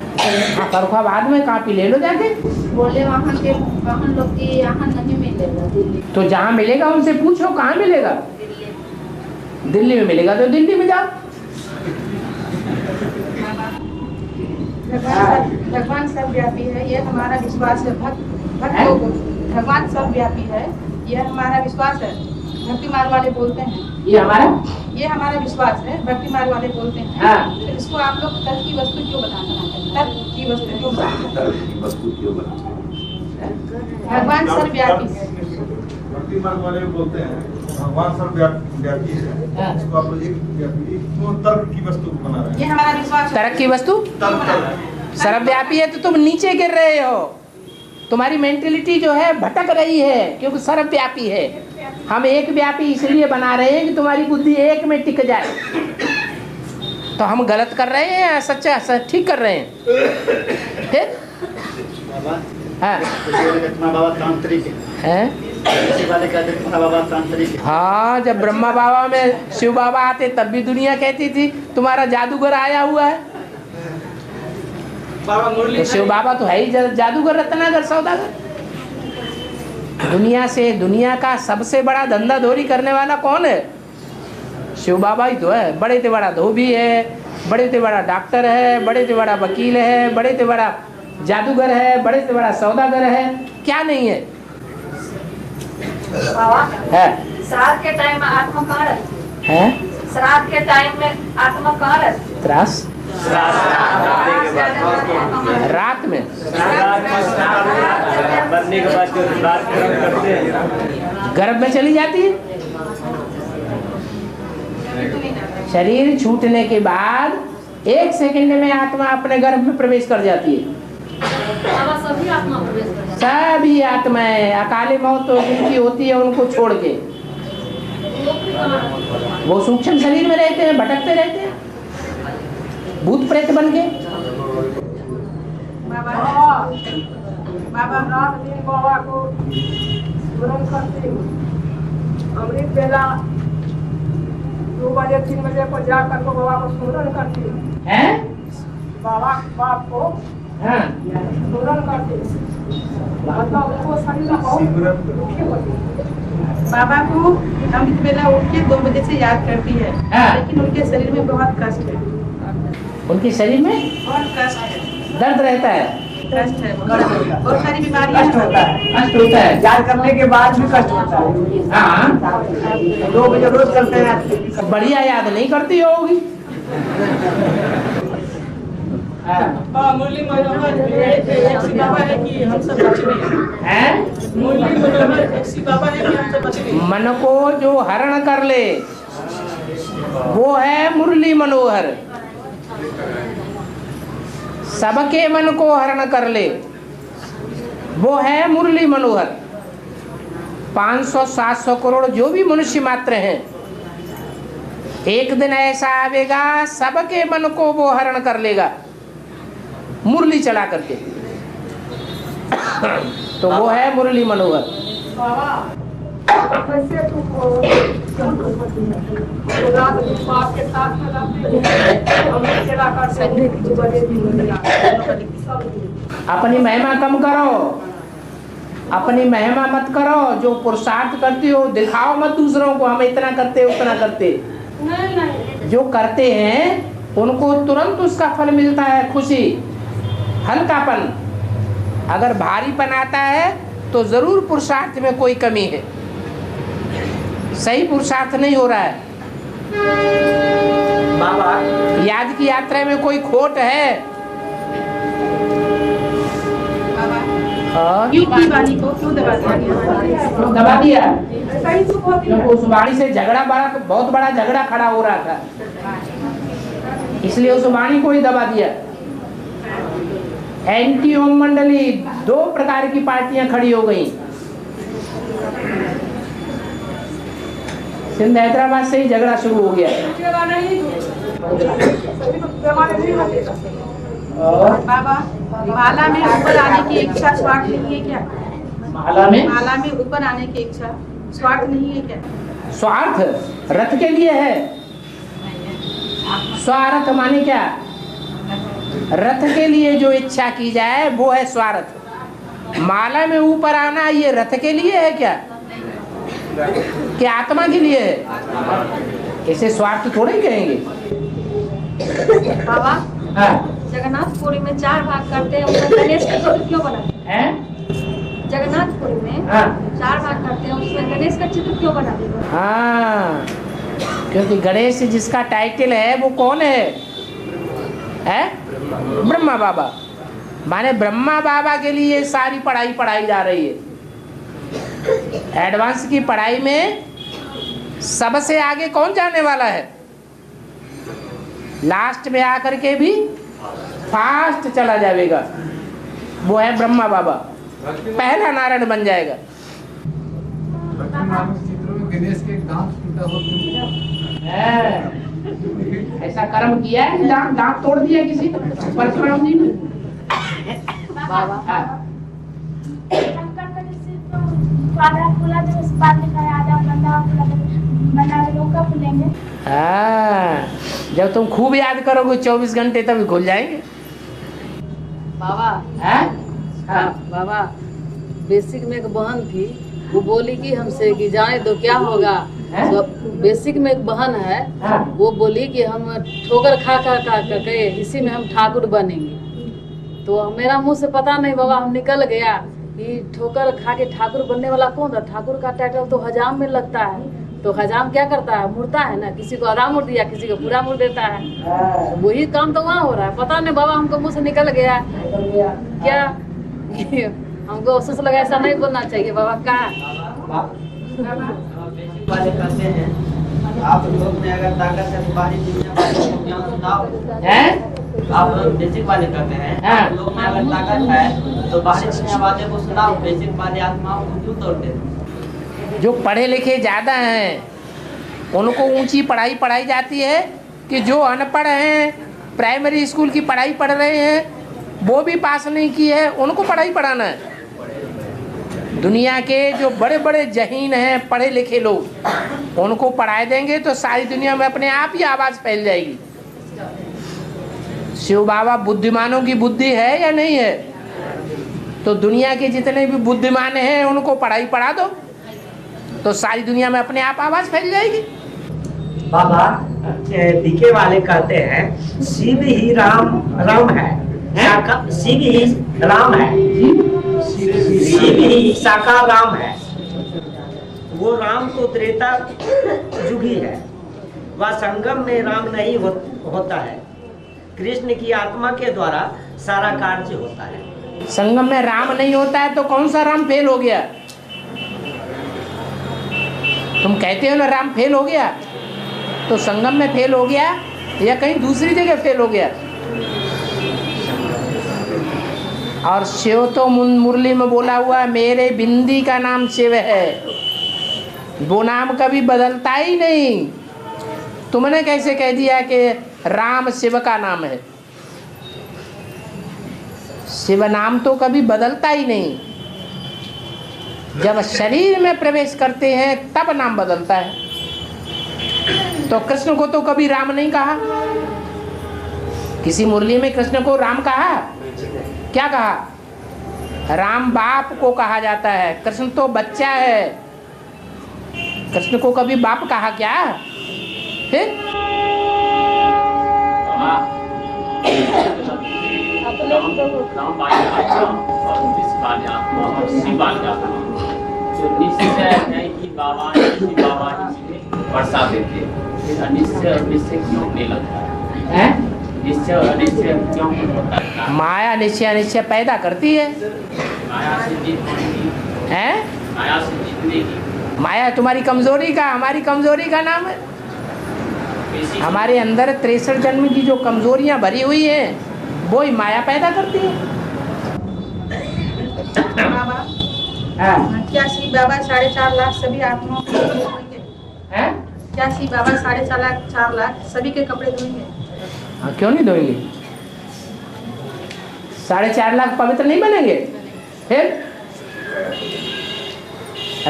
हाँ, फर्रुखाबाद में कॉपी ले लो जाके। बोले वहाँ लोग की यहाँ नहीं मिलेगा, दिल्ली। तो जहाँ मिलेगा उनसे पूछो कहाँ मिलेगा। दिल्ली में मिलेगा तो दिल्ली में जाओ। भगवान सर्वव्यापी है, यह हमारा विश्वास है। भक्तों को भगवान सर्वव्यापी है, यह हमारा विश्वास है। भक्ति मार्ग वाले बोलते हैं ये हमारा विश्वास है। भक्ति मार्ग वाले बोलते हैं। तो इसको आप लोग तर्क की वस्तु क्यों बताना चाहते हैं? तर्क की वस्तु क्यों बताना? भगवान सर्वव्यापी है। भक्ति मार्ग वाले बोलते हैं भगवान सर्वव्यापी है, इसको आप लोग एक तर्क की वस्तु बना रहे हैं। ये हमारा विश्वास है। तर्क की वस्तु सर्वव्यापी है तो तुम नीचे गिर रहे हो। तुम्हारी मेंटेलिटी जो है भटक रही है, क्योंकि सर्वव्यापी है। हम एक व्यापी इसलिए बना रहे हैं कि तुम्हारी बुद्धि एक में टिक जाए। तो हम गलत कर रहे हैं या सच्चा ठीक कर रहे हैं? बाबा तांत्रिक है। हाँ, जब ब्रह्मा बाबा में शिव बाबा आते तब भी दुनिया कहती थी तुम्हारा जादूगर आया हुआ है। बाबा मुरली तो शिव बाबा तो है ही जादूगर, रत्नागर, सौदागर। दुनिया का सबसे बड़ा धंधाधोरी करने वाला कौन है? शिव बाबा ही तो है। बड़े से बड़ा धोबी है, बड़े से बड़ा डॉक्टर है, बड़े से बड़ा वकील है, बड़े से बड़ा जादूगर है, बड़े से बड़ा सौदागर है। क्या नहीं है? है श्राद्ध के टाइम में आत्मा कहाँ रहती है? श्राद्ध के टाइम में आत्मा कहाँ रहती है? त्रास रात में बनने के बाद जो रात करते हैं गर्भ में चली जाती है। शरीर छूटने के बाद 1 सेकंड में आत्मा अपने गर्भ में प्रवेश कर जाती है। सभी आत्मा प्रवेश करती है। सभी आत्माएं अकाली मौत तो जिनकी होती है उनको छोड़ के वो सूक्ष्म शरीर में रहते हैं, भटकते रहते हैं भूत प्रेत बन के। बाबा रात दिन बाबा को स्मरण करती हूँ। अमृत बेला 2 बजे 3 बजे को जाकर को बाबा को स्मरण करती हूँ। बाबा बाप को स्मरण करती हूँ। मतलब उनको शरीर में बहुत दुखी होती है। बाबा को अमृत बेला उठ के 2 बजे से याद करती है, लेकिन उनके शरीर में बहुत कष्ट है। उनके शरीर में बहुत कष्ट है, दर्द रहता है, कष्ट है, बहुत सारी बीमारियां कष्ट होता है याद करने के बाद भी कष्ट होता है। हाँ 2 बजे रोज करते हैं। बढ़िया याद नहीं करती होगी। मुरली मनोहर एक ऐसी बाबा है कि हम सब बच गए। मुरली मनोहर ऐसी बाबा है कि हम सब बच गए। मन को जो हरण कर ले वो है मुरली मनोहर। सबके मन को हरण कर ले वो है मुरली मनोहर। 500-700 करोड़ जो भी मनुष्य मात्र हैं, एक दिन ऐसा आवेगा सबके मन को वो हरण कर लेगा मुरली चला करके। तो वो है मुरली मनोहर। अपनी महिमा कम करो, अपनी महिमा मत करो। जो पुरुषार्थ करती हो दिखाओ मत दूसरों को, हम इतना करते उतना करते। जो करते हैं उनको तुरंत उसका फल मिलता है, खुशी, हल्कापन। अगर भारीपन आता है तो जरूर पुरुषार्थ में कोई कमी है, सही पुरुषार्थ नहीं हो रहा है। बाबा याद की यात्रा में कोई खोट है। वाणी को क्यों दबा दिया? क्योंकि उस वाणी से झगड़ा बहुत बड़ा झगड़ा खड़ा हो रहा था, इसलिए उस वाणी को ही दबा दिया। एंटी ओम मंडली 2 प्रकार की पार्टियां खड़ी हो गई। सिंध हैदराबाद से ही झगड़ा शुरू हो गया। बाबा माला में ऊपर आने की इच्छा स्वार्थ नहीं है क्या? माला में ऊपर आने की इच्छा स्वार्थ नहीं है क्या? स्वार्थ रथ के लिए है। स्वार्थ माने क्या? रथ के लिए जो इच्छा की जाए वो है स्वार्थ। माला में ऊपर आना ये रथ के लिए है क्या? क्या आत्मा के लिए है? इसे स्वार्थ थोड़े ही कहेंगे। बाबा जगन्नाथपुरी में 4 भाग करते हैं, उसमें गणेश का चित्र क्यों बनाते हैं? जगन्नाथपुरी में 4 भाग करते हैं, उसमें गणेश का चित्र क्यों बनाते हैं? हाँ, क्योंकि गणेश जिसका टाइटल है वो कौन है? ब्रह्मा बाबा। माने ब्रह्मा बाबा के लिए सारी पढ़ाई जा रही है। एडवांस की पढ़ाई में सबसे आगे कौन जाने वाला है? लास्ट में आकर के भी फास्ट चला जाएगा, वो है ब्रह्मा बाबा। पहला नारायण बन जाएगा। गणेश के दांत टूटा हो ऐसा कर्म किया है, दांत तोड़ दिया किसी परशुराम जी ने। बाबा जब तुम खूब याद करोगे 24 घंटे तभी खुल जाएंगे। बाबा बाबा बेसिक में एक बहन थी, वो बोली कि हमसे कि जाए तो क्या होगा। तो बेसिक में एक बहन है, वो बोली कि हम ठोकर खा के इसी में हम ठाकुर बनेंगे। तो मेरा मुंह से पता नहीं बाबा, हम निकल गया कि ठोकर खा के ठाकुर बनने वाला कौन था? ठाकुर का टाइटल तो हजाम में लगता है। तो हजाम क्या करता है? मुड़ता है ना, किसी को आधा मुड़ दिया, किसी को पूरा मुड़ देता है। तो वही काम तो वहाँ हो रहा है। पता नहीं बाबा, हमको मुंह से निकल गया क्या। हमको अफसोस लगा, ऐसा नहीं बोलना चाहिए बाबा। का वाले कहते हैं आप लोग में अगर ताकत है बाहरी दुनिया को ज्ञान सुनाओ। आप लोग बेसिक वाले कहते हैं आप लोग में अगर ताकत है तो बाहरी दुनिया वाले को सुनाओ, बेसिक वाले आत्माओं को क्यों तोड़ते हैं? जो पढ़े लिखे ज्यादा हैं उनको ऊंची पढ़ाई पढ़ाई जाती है कि जो अनपढ़ हैं, प्राइमरी स्कूल की पढ़ाई पढ़ रहे हैं, वो भी पास नहीं की है, उनको पढ़ाई पढ़ाना है। दुनिया के जो बड़े बड़े जहीन हैं, पढ़े लिखे लोग, उनको पढ़ाए देंगे तो सारी दुनिया में अपने आप ही आवाज़ फैल जाएगी। शिव बाबा बुद्धिमानों की बुद्धि है या नहीं है? तो दुनिया के जितने भी बुद्धिमान हैं उनको पढ़ाई पढ़ा दो तो सारी दुनिया में अपने आप आवाज़ फैल जाएगी। बाबा दिखे वाले कहते हैं शिव ही राम है, शिव ही राम है, शिव ही साकार राम है। वो राम तो त्रेता युग ही है, वह संगम में राम नहीं होता है। कृष्ण की आत्मा के द्वारा सारा कार्य होता है। संगम में राम नहीं होता है तो कौन सा राम फेल हो गया? तुम कहते हो ना राम फेल हो गया, तो संगम में फेल हो गया या कहीं दूसरी जगह फेल हो गया? और शिव तो मुरली में बोला हुआ मेरे बिंदी का नाम शिव है, वो नाम कभी बदलता ही नहीं। तुमने कैसे कह दिया कि राम शिव का नाम है? शिव नाम तो कभी बदलता ही नहीं, जब शरीर में प्रवेश करते हैं तब नाम बदलता है। तो कृष्ण को तो कभी राम नहीं कहा, किसी मुरली में कृष्ण को राम कहा? क्या कहा? राम बाप को कहा जाता है, कृष्ण तो बच्चा है, कृष्ण को कभी बाप कहा क्या? फिर जो निश्चय है कि बाबा वर्षा देते हैं, अनिश्चय और निश्चय क्यों नहीं लगता है? निश्चय और अनिश्चय क्यों होता है? माया निश्चय अनिश्चय पैदा करती है। माया से जीतने हैं? माया से जीतने की। माया तुम्हारी कमजोरी का, हमारी कमजोरी का नाम है। हमारे अंदर 63 जन्म की जो कमजोरियां भरी हुई हैं वो ही माया पैदा करती है। बाबा, क्या श्री बाबा 4.5 लाख सभी आत्माओं के कपड़े धोएंगे? क्या श्री बाबा 4.5 लाख सभी के कपड़े धोएंगे? हाँ, क्यों नहीं धोएंगे? 4.5 लाख पवित्र नहीं बनेंगे? फिर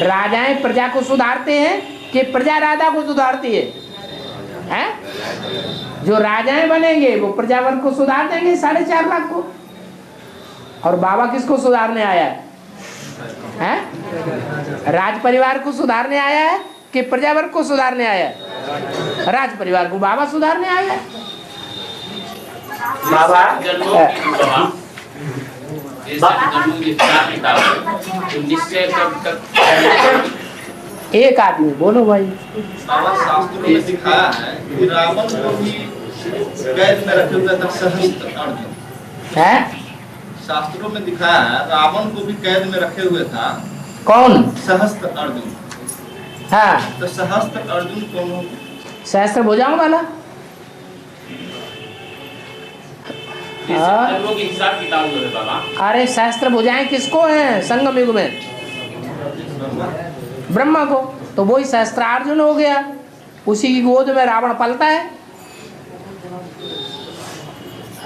राजाएं प्रजा को सुधारते हैं कि प्रजा राजा को सुधारती है? जो राजाएं बनेंगे वो प्रजा वर्ग को सुधार देंगे 4.5 लाख को। और बाबा किसको सुधारने आया है? राज परिवार को सुधारने आया है कि प्रजा वर्ग को सुधारने आया है? राज परिवार को बाबा सुधारने आया है। एक आदमी बोलो भाई। शास्त्रों में दिखाया है कि रावण को भी कैद में रखे हुए था सहस्त्र अर्जुन। है? शास्त्रों में दिखाया है रावण को भी कैद में रखे हुए था। कौन? सहस्त्र अर्जुन। हाँ, तो सहस्त्र अर्जुन कौन हो? सहस्त्र भुजाओं वाला। हिसाब किताब है बाबा। अरे सहस्त्र भुजाएं किसको हैं संगम युग में? ब्रह्मा को। तो वही सहस्त्रार्जुन हो गया, उसी की गोद में रावण पलता है।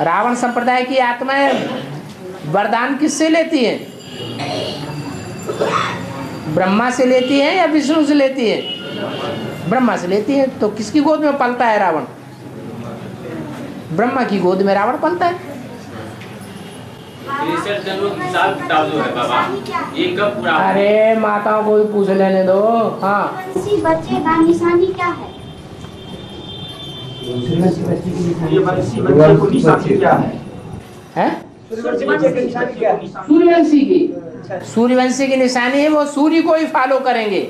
रावण संप्रदाय की आत्माएं वरदान किससे लेती हैं? ब्रह्मा से लेती हैं या विष्णु से लेती हैं? ब्रह्मा से लेती हैं। तो किसकी गोद में पलता है रावण? ब्रह्मा की गोद में रावण पलता है। हिसाब किताब जो है बाबा ये कब पूरा? अरे माताओं को भी पूछ लेने दो। हाँ, किसी बच्चे का निशानी क्या है? सूर्यवंशी की। सूर्यवंशी की निशानी है वो सूर्य को ही फॉलो करेंगे,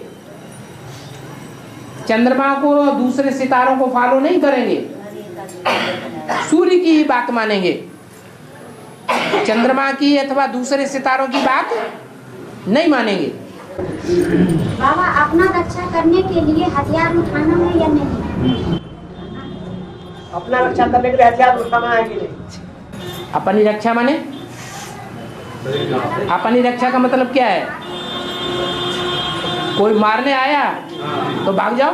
चंद्रमा को दूसरे सितारों को फॉलो नहीं करेंगे, सूर्य की ही बात मानेंगे। चंद्रमा की अथवा दूसरे सितारों की बात नहीं मानेंगे। बाबा, अपना रक्षा करने के लिए हथियार उठाना है या नहीं? अपना रक्षा करने के लिए हथियार उठाना है कि नहीं? अपनी रक्षा माने? अपनी रक्षा का मतलब क्या है? कोई मारने आया तो भाग जाओ,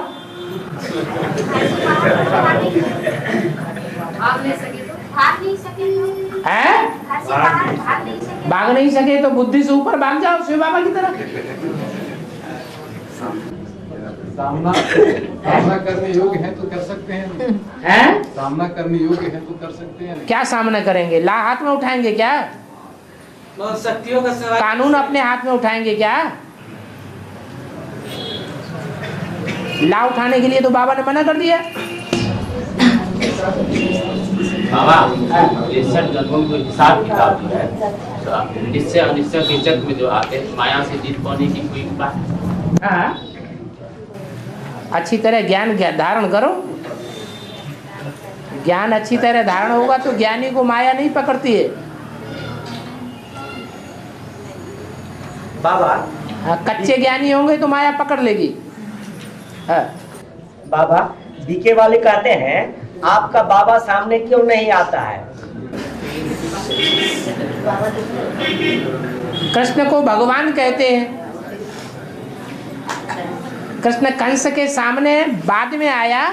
भाग नहीं सके तो बुद्धि से ऊपर भाग जाओ शिव बाबा की तरफ। सामना करने योग्य है तो कर सकते हैं। सामना करने योग्य है तो कर सकते हैं। क्या सामना करेंगे? ला हाथ में उठाएंगे क्या? शक्तियों का सवाल। कानून अपने हाथ में उठाएंगे क्या? ला उठाने के लिए तो बाबा ने मना कर दिया। बाबा निश्चय जन्मों को हिसाब किताब जो है निश्चय अनिश्चय के जग में जो आते हैं माया से जीत पाने की कोई बात। हाँ, अच्छी तरह ज्ञान धारण करो। ज्ञान अच्छी तरह धारण होगा तो ज्ञानी को माया नहीं पकड़ती है। बाबा हाँ, कच्चे ज्ञानी होंगे तो माया पकड़ लेगी। हाँ। बाबा बीके वाले कहते हैं आपका बाबा सामने क्यों नहीं आता है? कृष्ण को भगवान कहते हैं। कृष्ण कंस के सामने बाद में आया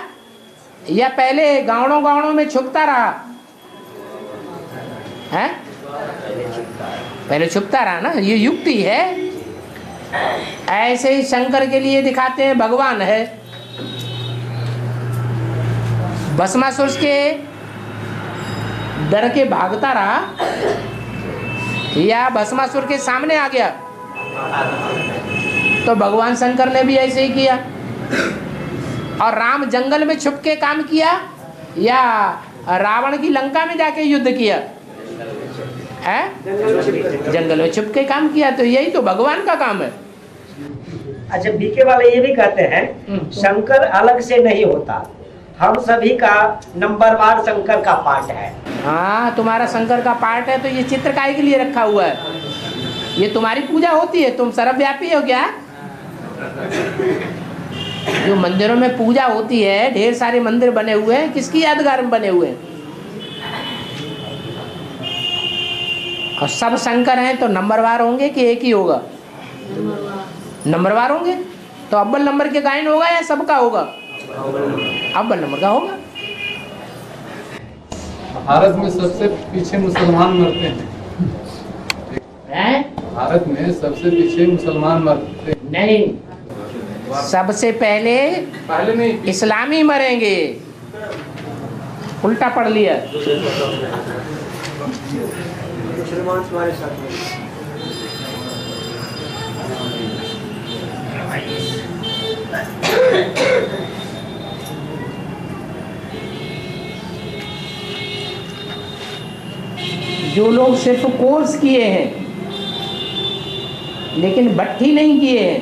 या पहले गाँवों में छुपता रहा है? पहले छुपता रहा ना, ये युक्ति है। ऐसे ही शंकर के लिए दिखाते हैं भगवान है। भस्मासुर के डर के भागता रहा या भस्मासुर के सामने आ गया? तो भगवान शंकर ने भी ऐसे ही किया। और राम जंगल में छुप के काम किया या रावण की लंका में जाके युद्ध किया? है जंगल में छुप के काम किया। तो यही तो भगवान का काम है। अच्छा, बीके वाले ये भी कहते हैं शंकर अलग से नहीं होता, हम सभी का नंबरवार शंकर का पार्ट है। हाँ, तुम्हारा शंकर का पार्ट है तो ये चित्र काहे के लिए रखा हुआ है? ये तुम्हारी पूजा होती है, तुम सर्वव्यापी हो क्या? जो मंदिरों में पूजा होती है, ढेर सारे मंदिर बने हुए हैं, किसकी यादगार में बने हुए हैं? और सब शंकर हैं तो नंबरवार होंगे कि एक ही होगा? नंबरवार होंगे तो अव्वल नंबर के गायन होगा या सबका होगा? अव्वल नंबर का होगा। भारत में सबसे पीछे मुसलमान मरते हैं। भारत में सबसे पीछे मुसलमान मरते हैं। नहीं, सबसे पहले नहीं, इस्लामी मरेंगे। उल्टा पढ़ लिया। मुसलमान तुम्हारे साथ में। जो लोग सिर्फ कोर्स किए हैं लेकिन भट्ठी नहीं किए हैं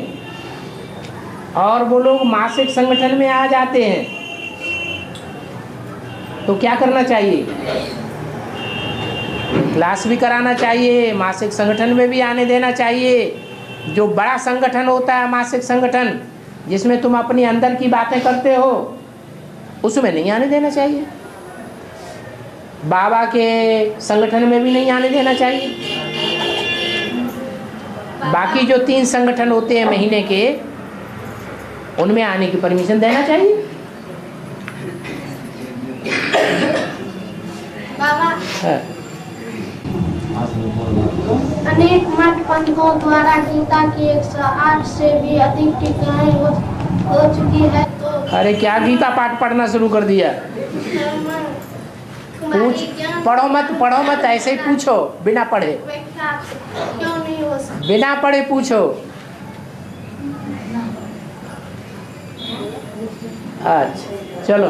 और वो लोग मासिक संगठन में आ जाते हैं तो क्या करना चाहिए? क्लास भी कराना चाहिए, मासिक संगठन में भी आने देना चाहिए। जो बड़ा संगठन होता है मासिक संगठन जिसमें तुम अपनी अंदर की बातें करते हो उसमें नहीं आने देना चाहिए। बाबा के संगठन में भी नहीं आने देना चाहिए। बाकी जो 3 संगठन होते हैं महीने के उनमें आने की परमिशन देना चाहिए। बाबा अनेक मठ पंथों द्वारा गीता की 108 से भी अधिक टीकाएं हो चुकी है। तो अरे क्या गीता पाठ पढ़ना शुरू कर दिया? पूछ, पढ़ो मत, ऐसे ही पूछो बिना पढ़े। क्यों नहीं हो सकता? बिना पढ़े पूछो। अच्छा चलो।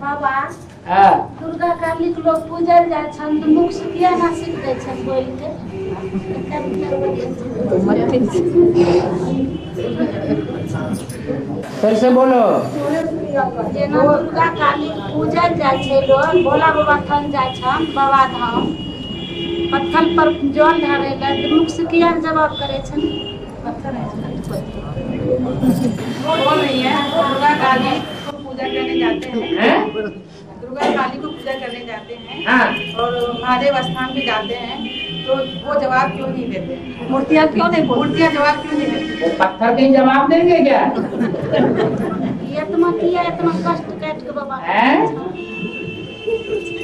बाबा हाँ। दुर्गा काली के लोग पूजल जाय छन तो मुख से किया ना सीख दे छन बोल के। फिर से बोलो। जेना दुर्गा काली पूजल जाय छै लोग, भोला बाबा थान जाय छन, बाबा धाम पत्थर पर जल ढारे ला मुख से किया जवाब करे छन। पत्थर है बोल रही है दुर्गा काली को पूजा करने जाते हैं। दुर्गा काली को पूजा करने जाते हैं और महादेव स्थान भी जाते हैं तो वो जवाब क्यों नहीं देते? मूर्तियाँ जवाब क्यों नहीं देती? वो पत्थर के जवाब देंगे क्या? ये तो मत दिया इतना कष्ट काट के बाबा?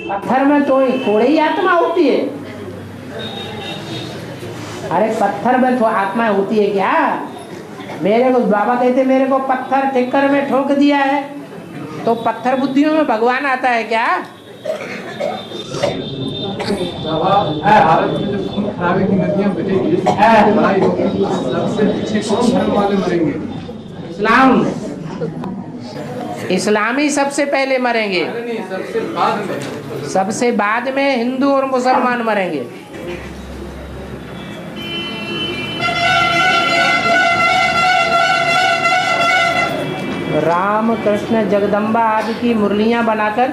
पत्थर में तो थोड़ी ही आत्मा होती है। अरे पत्थर में तो आत्मा होती है क्या? मेरे को बाबा कहते मेरे को पत्थर ठेकर में ठोक दिया है, तो पत्थर बुद्धियों में भगवान आता है क्या? भारत में जब खून खराबे की नदियां बहेगी, लड़ाई होगी, सबसे पीछे कौन धर्म वाले मरेंगे? इस्लाम, इस्लामी सबसे पहले मरेंगे, नहीं, सबसे बाद में। सबसे बाद में हिंदू और मुसलमान मरेंगे। राम कृष्ण जगदम्बा आदि की मुरलियां बनाकर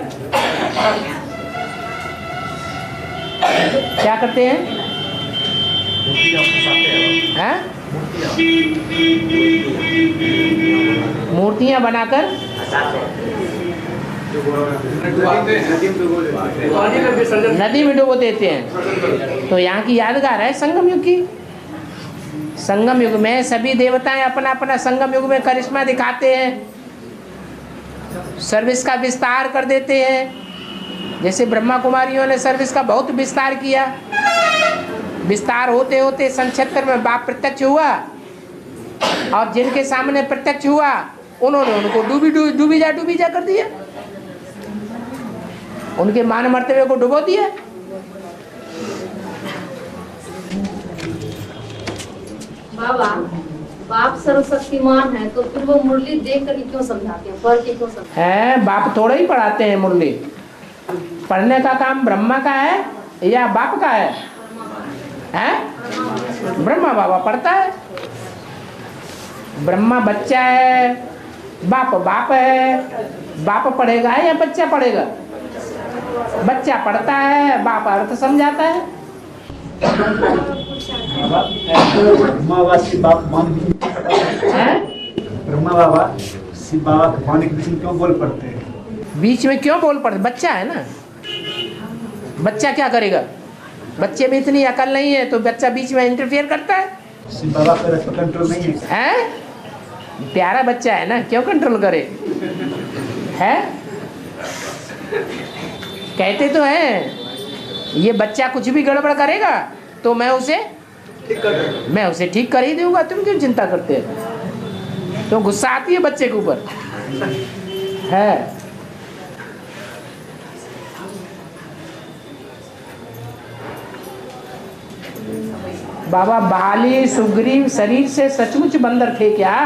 क्या करते हैं? हैं? मूर्तियां बनाकर नदी में डुबो देते हैं। तो यहाँ की यादगार है संगम युग की। संगम युग में सभी देवताएं अपना अपना संगम युग में करिश्मा दिखाते हैं, सर्विस का विस्तार कर देते हैं। जैसे ब्रह्मा कुमारियों ने सर्विस का बहुत विस्तार किया। विस्तार होते होते सन 76 में बाप प्रत्यक्ष हुआ, और जिनके सामने प्रत्यक्ष हुआ उन्होंने उनको डूबी जा कर दिया, उनके मान मर्तबे को डुबो दिया। बाबा, बाप सर्वशक्तिमान है, तो फिर वो मुरली देख कर क्यों समझाते हैं, पढ़ के क्यों समझाते हैं? बाप थोड़ा ही पढ़ाते हैं मुरली। पढ़ने का काम ब्रह्मा का है या बाप का है? हैं? ब्रह्मा बाबा पढ़ता है। ब्रह्मा बच्चा है, बाप बाप है। बाप पढ़ेगा या बच्चा पढ़ेगा? बच्चा पढ़ता है, बाप अर्थ समझाता है। ब्रह्मा बाबा शिव बाबा मान ब्रह्मा बाबा शिव बाबा मान के बीच में क्यों बोल पड़ते हैं? बीच में क्यों बोल पड़ते? बच्चा है ना, बच्चा क्या करेगा? बच्चे में इतनी अकल नहीं है तो बच्चा बीच में इंटरफेयर करता है। शिव बाबा का कंट्रोल नहीं है, हैं? प्यारा बच्चा है ना, क्यों कंट्रोल करे? है? कहते तो हैं ये बच्चा कुछ भी गड़बड़ करेगा तो मैं उसे ठीक कर ही दूंगा, तुम क्यों चिंता करते हो? तो गुस्सा आती है बच्चे के ऊपर है। बाबा बाली सुग्रीव शरीर से सचमुच बंदर थे क्या?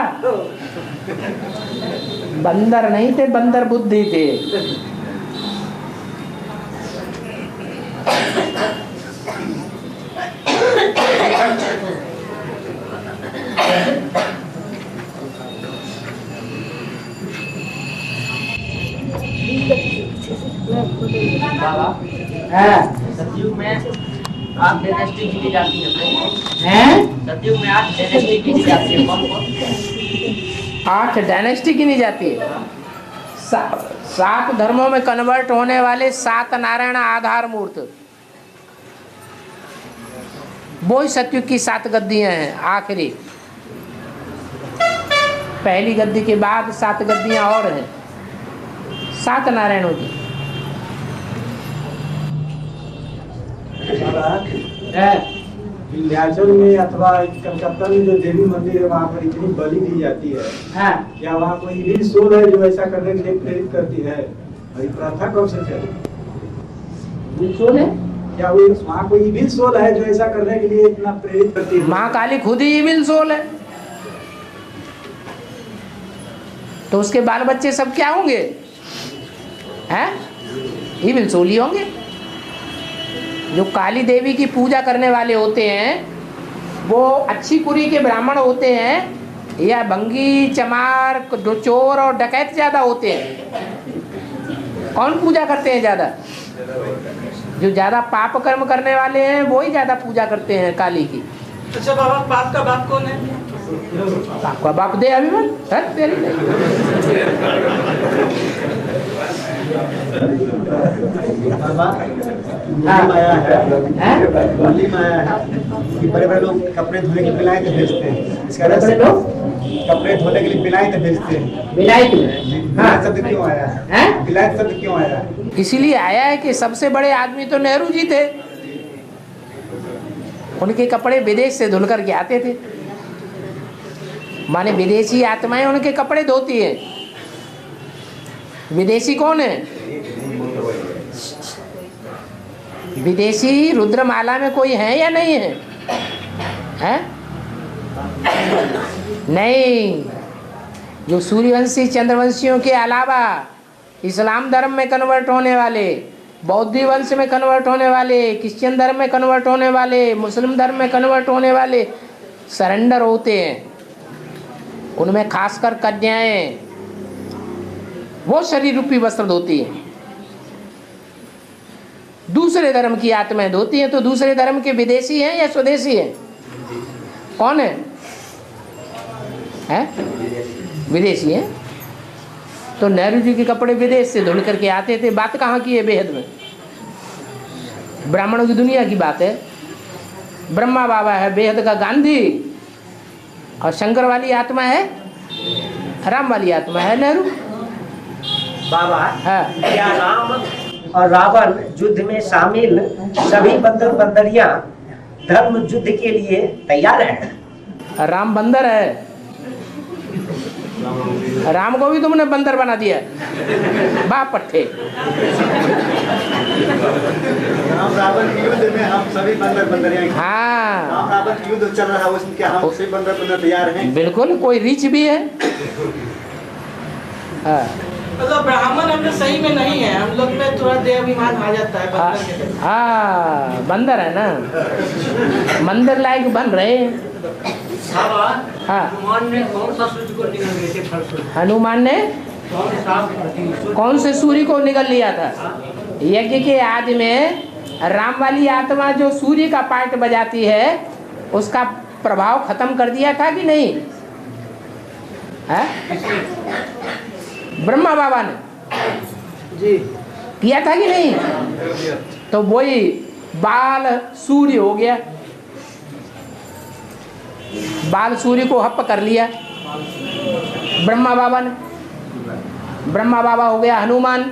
बंदर नहीं थे, बंदर बुद्धि थे। सतयुग में 8 डायनेस्टी गिनी जाती है। सतयुग में 8 डायनेस्टी गिनी जाती है। कौन कौन? 8 डायनेस्टी गिनी जाती है। 7 धर्मों में कन्वर्ट होने वाले 7 नारायण आधार मूर्त, वो ही सतयुग की 7 गद्दियां हैं। आखिरी पहली गद्दी के बाद 7 गद्दियां और हैं 7 नारायणों की। विंध्याचल में अथवा कलकत्ता में जो देवी मंदिर है वहाँ पर इतनी बलि दी जाती है, क्या वहाँ कोई इविल सोल है जो ऐसा करने के लिए प्रेरित करती है? और प्रथा कब से चली? सोल है क्या वहाँ कोई इविल सोल है जो ऐसा करने के लिए इतना प्रेरित करती है? माँ काली खुद ही इविल सोल है, तो उसके बाल बच्चे सब क्या होंगे? हैं? इविल सोल ही होंगे। जो काली देवी की पूजा करने वाले होते हैं वो अच्छी कुरी के ब्राह्मण होते हैं या भंगी चमार चोर और डकैत ज्यादा होते हैं? कौन पूजा करते हैं ज्यादा? जो ज्यादा पाप कर्म करने वाले हैं वो ही ज्यादा पूजा करते हैं काली की। अच्छा बाबा, पाप का बाप कौन है? पाप का बाप दे अभिमान। आया है कि बड़े बड़े लोग कपड़े धोने के लिए पिलाए तो भेजते हैं, इसका कपड़े धोने के लिए पिलाए तो भेजते हैं। बिलायत शब्द क्यों आया है? बिलायत शब्द क्यों आया है? इसीलिए आया है कि सबसे बड़े आदमी तो नेहरू जी थे, उनके कपड़े विदेश से धुल करके आते थे, माने विदेशी आत्माएं उनके कपड़े धोती है। विदेशी कौन है? विदेशी रुद्रमाला में कोई है या नहीं है? हैं? नहीं, जो सूर्यवंशी चंद्रवंशियों के अलावा इस्लाम धर्म में कन्वर्ट होने वाले, बौद्ध वंश में कन्वर्ट होने वाले, क्रिश्चियन धर्म में कन्वर्ट होने वाले, मुस्लिम धर्म में कन्वर्ट होने वाले सरेंडर होते हैं, उनमें खासकर कन्याएं वो शरीर रूपी वस्त्र धोती हैं। दूसरे धर्म की आत्माएं धोती हैं। तो दूसरे धर्म के विदेशी हैं या स्वदेशी हैं? कौन है? विदेशी हैं। तो नेहरू जी के कपड़े विदेश से धुल करके आते थे। बात कहाँ की है? बेहद में, ब्राह्मणों की दुनिया की बात है। ब्रह्मा बाबा है बेहद का गांधी, और शंकर वाली आत्मा है, राम वाली आत्मा है नेहरू। बाबा क्या राम और रावण युद्ध में शामिल सभी बंदर बंदरियां धर्म युद्ध के लिए तैयार हैं? राम बंदर है, राम को भी तुमने बंदर बना दिया, बाप पट्टे। राम रावण के युद्ध में हम सभी बंदर बंदरियां, हाँ, राम रावण के युद्ध चल रहा है, उसमें क्या हम सभी बंदर बंदर तैयार हैं? बिल्कुल, कोई रीच भी है। मतलब ब्राह्मण हम लोग सही में नहीं है, हम लोग में थोड़ा देहाभिमान आ जाता है बंदर के लिए। हाँ, बंदर है ना, मंदिर लायक बन रहे हैं। हाँ, हनुमान ने कौन सा सूर्य को निगल गए थे? हनुमान ने कौन से सूर्य को निगल लिया था? यज्ञ के आदि में राम वाली आत्मा जो सूर्य का पार्ट बजाती है, उसका प्रभाव खत्म कर दिया था कि नहीं? है? ब्रह्मा बाबा ने जी किया था कि नहीं? तो वही बाल सूर्य हो गया, बाल सूर्य को हप कर लिया ब्रह्मा बाबा ने। ब्रह्मा बाबा हो गया हनुमान।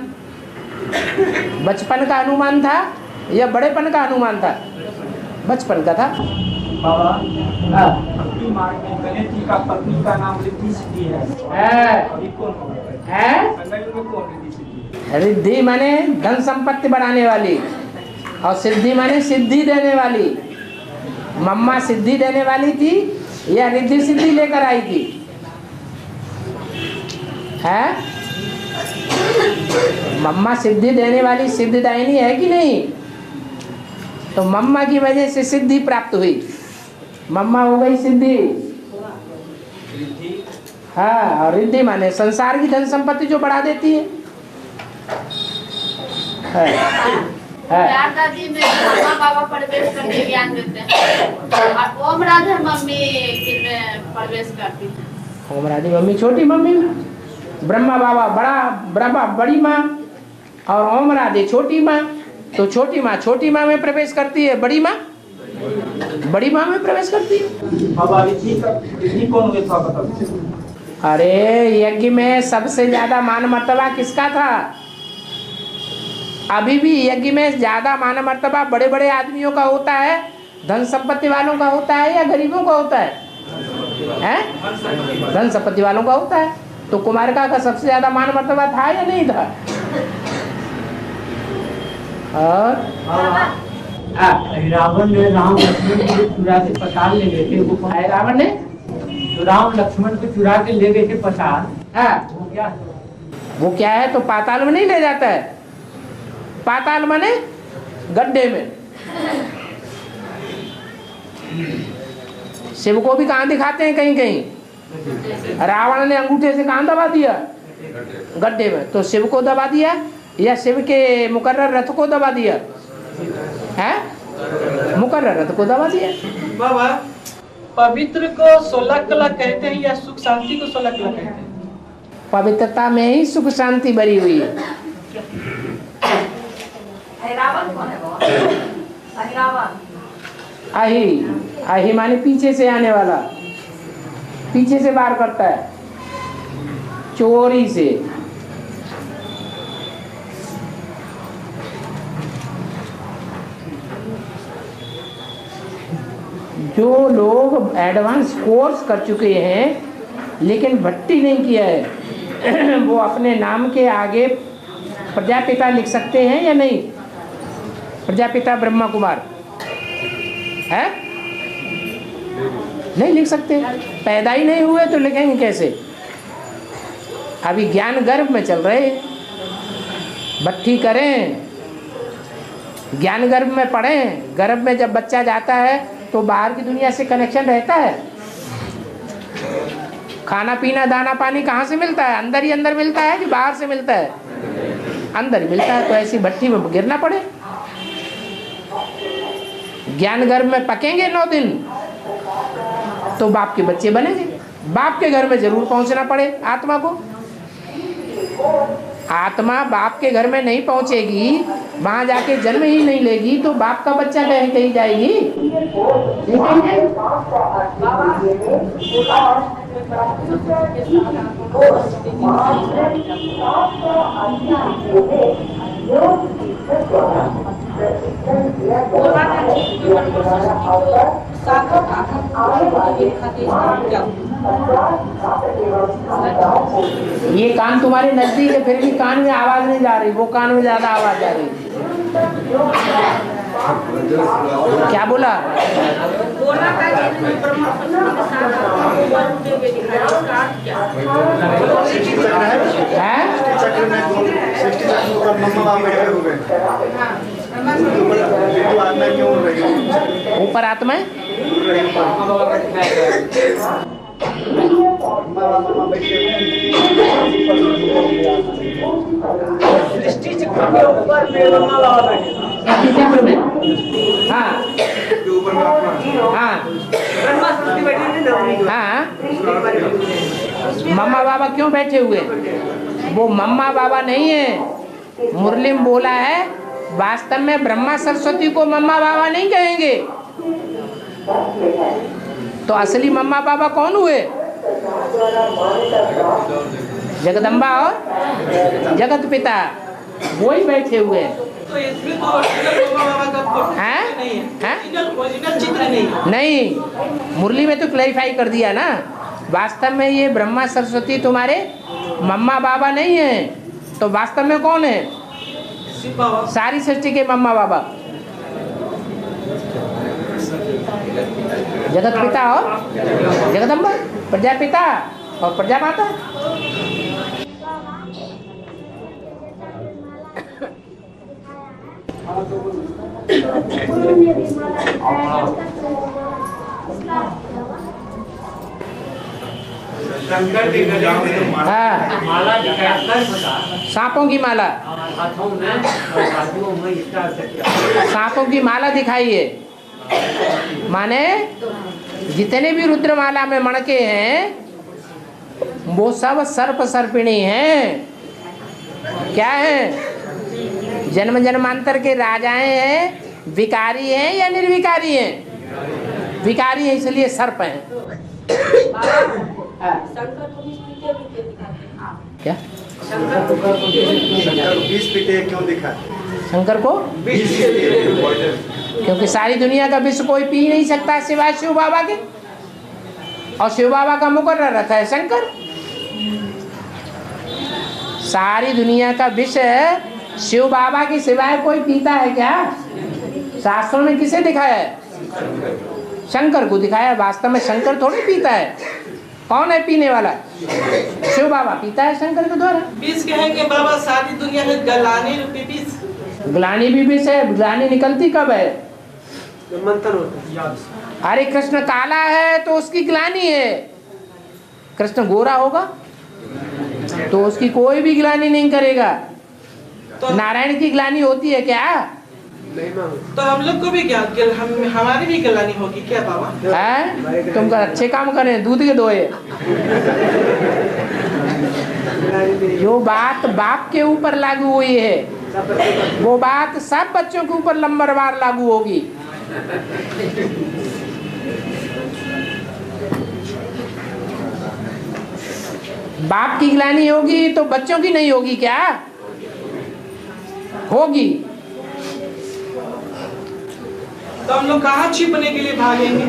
बचपन का हनुमान था या बड़ेपन का हनुमान था? बचपन का था। बाबा भक्ति मार्ग में गणेश जी का पत्नी का नाम रिद्धि सिद्धि है। अभी कौन है? रिद्धि माने धन संपत्ति बढ़ाने वाली, और सिद्धि माने सिद्धि देने वाली। मम्मा सिद्धि देने वाली थी या रिद्धि सिद्धि लेकर आई थी? है? मम्मा सिद्धि देने वाली सिद्धिदायिनी है कि नहीं? तो मम्मा की वजह से सिद्धि प्राप्त हुई, मम्मा हो गई सिद्धि। हाँ, और रिद्धि माने संसार की धन संपत्ति जो बढ़ा देती है। दादी में मम्मा बाबा प्रवेश करके ज्ञान देते हैं, और ओम राधे मम्मी में प्रवेश करती है। ओम राधे मम्मी छोटी मम्मी, ब्रह्मा बाबा बड़ी माँ, और ओम राधे छोटी माँ। तो छोटी माँ में प्रवेश करती है, बड़ी माँ में प्रवेश करती है। बाबा रिद्धि कौन हुआ था? अरे यज्ञ में सबसे ज्यादा मान मर्तबा किसका था? अभी भी यज्ञ में ज्यादा मान मर्तबा बड़े बड़े आदमियों का होता है, धन संपत्ति वालों का होता है, या गरीबों का होता है? धन संपत्ति वालों का होता है। तो कुमारिका का सबसे ज्यादा मान मर्तबा था या नहीं था? और रावण ने राम लक्ष्मण को चुरा के पताल ले गए थे। वो रावण ने राम लक्ष्मण को चुरा के ले गए थे पताल। वो क्या है? तो पाताल में नहीं ले जाता है, पाताल माने गड्ढे में। शिव को भी कहाँ दिखाते हैं? कहीं कहीं रावण ने अंगूठे से कहाँ दबा दिया? गड्ढे में। तो शिव को दबा दिया या शिव के मुकर्रर रथ को दबा दिया? है? मुकर्रर रथ को दबा दिया। बाबा पवित्र को 16 कला कहते हैं या सुख शांति को 16 कला कहते हैं? पवित्रता में ही सुख शांति भरी हुई है। अहिरावत कौन है बाबा? अहिरावत आही, आही माने पीछे से आने वाला, पीछे से वार करता है, चोरी से। जो लोग एडवांस कोर्स कर चुके हैं लेकिन भट्टी नहीं किया है वो अपने नाम के आगे प्रजापिता लिख सकते हैं या नहीं? प्रजापिता ब्रह्मा कुमार है? नहीं लिख सकते, पैदा ही नहीं हुए तो लिखेंगे कैसे? अभी ज्ञान गर्भ में चल रहे, भट्टी करें, ज्ञान गर्भ में पढ़ें। गर्भ में जब बच्चा जाता है तो बाहर की दुनिया से कनेक्शन रहता है। खाना पीना दाना पानी कहाँ से मिलता है? अंदर ही अंदर मिलता है कि बाहर से मिलता है? अंदर ही मिलता है। तो ऐसी भट्टी में गिरना पड़े। ज्ञान गर्भ में पकेंगे 9 दिन तो बाप के बच्चे बनेंगे। बाप के घर में जरूर पहुंचना पड़े आत्मा को। आत्मा बाप के घर में नहीं पहुंचेगी, वहां जाके जन्म ही नहीं लेगी तो बाप का बच्चा कहीं जाएगी? ये कान तुम्हारे नजदीक है फिर भी कान में आवाज नहीं जा रही, वो कान में ज्यादा आवाज जा रही। क्या बोला? ऊपर आत्मा है? मम्मा बाबा क्यों बैठे हुए? वो मम्मा बाबा नहीं है। मुरली में बोला है वास्तव में ब्रह्मा सरस्वती को मम्मा बाबा नहीं कहेंगे। तो असली मम्मा बाबा कौन हुए? जगदम्बा और जगत पिता, वो ही बैठे हुए हैं। तो इसमें तो मम्मा बाबा का ओरिजिनल चित्र नहीं, मुरली में तो क्लैरिफाई कर दिया ना। वास्तव में ये ब्रह्मा सरस्वती तुम्हारे मम्मा बाबा नहीं है। तो वास्तव में कौन है? सारी सृष्टि के मम्मा बाबा जगत पिता और जगदम्बा, प्रजापिता और प्रजामाता। हाँ, माला सांपों की माला, सांपों की माला दिखाइए। माने जितने भी रुद्रमाला में मणके हैं वो सब सर्प सर्पिणी हैं। क्या है? जन्म जन्मांतर के राजाएं हैं, विकारी हैं या निर्विकारी हैं? विकारी हैं इसलिए सर्प हैं। क्या क्यों दिखा? शंकर को क्योंकि सारी दुनिया का विष कोई पी नहीं सकता सिवाय शिव बाबा के, और शिव बाबा का मुकर्रर रखा है शंकर। सारी दुनिया का विष शिव बाबा के सिवाय कोई पीता है क्या? शास्त्रों में किसे दिखाया है? शंकर को दिखाया। वास्तव में शंकर थोड़ी पीता है। कौन है पीने वाला? शिव बाबा पीता है शंकर के द्वारा। विष कहेंगे बाबा, सारी दुनिया में गलानी रूपी विष। ग्लानी भी विष है। ग्लानी निकलती कब है? मंत्र होता है। अरे कृष्ण काला है तो उसकी ग्लानी है। कृष्ण गोरा होगा तो उसकी कोई भी ग्लानी नहीं करेगा। तो नारायण की ग्लानी होती है क्या? तो हम लोग को भी हमारी भी गलानी होगी क्या बाबा? है तुम कर अच्छे काम करें, दूध के दोए। जो बात बाप के ऊपर लागू हुई है वो बात सब बच्चों के ऊपर नंबरवार लागू होगी। बाप की गिलानी होगी तो बच्चों की नहीं होगी क्या? होगी। तो हम लोग कहाँ छिपने के लिए भागेंगे?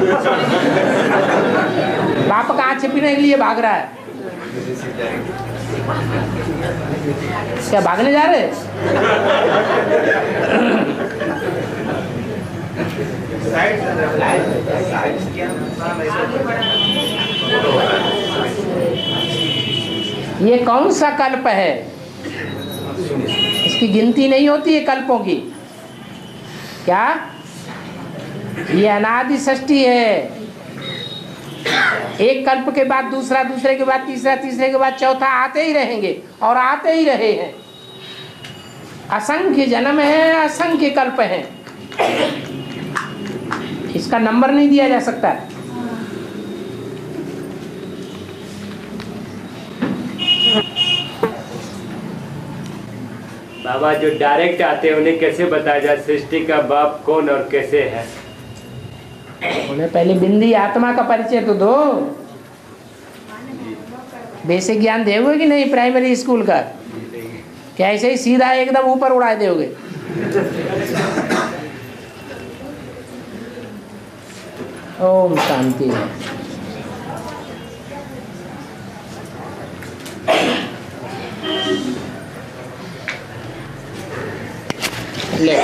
बाप कहाँ छिपने के लिए भाग रहा है? क्या भागने जा रहे? ये कौन सा कल्प है? इसकी गिनती नहीं होती है कल्पों की। क्या ये अनादि सृष्टि है। एक कल्प के बाद दूसरा, दूसरे के बाद तीसरा, तीसरे के बाद चौथा आते ही रहेंगे और आते ही रहे हैं। असंख्य जन्म है, असंख्य कल्प हैं। इसका नंबर नहीं दिया जा सकता। बाबा जो डायरेक्ट आते हैं उन्हें कैसे बताया जाए सृष्टि का बाप कौन और कैसे है? उन्हें पहले बिंदी आत्मा का परिचय तो दो। बेसिक ज्ञान दोगे कि नहीं प्राइमरी स्कूल का? क्या ऐसे ही सीधा एकदम ऊपर उड़ा दोगे? ओम शांति। ले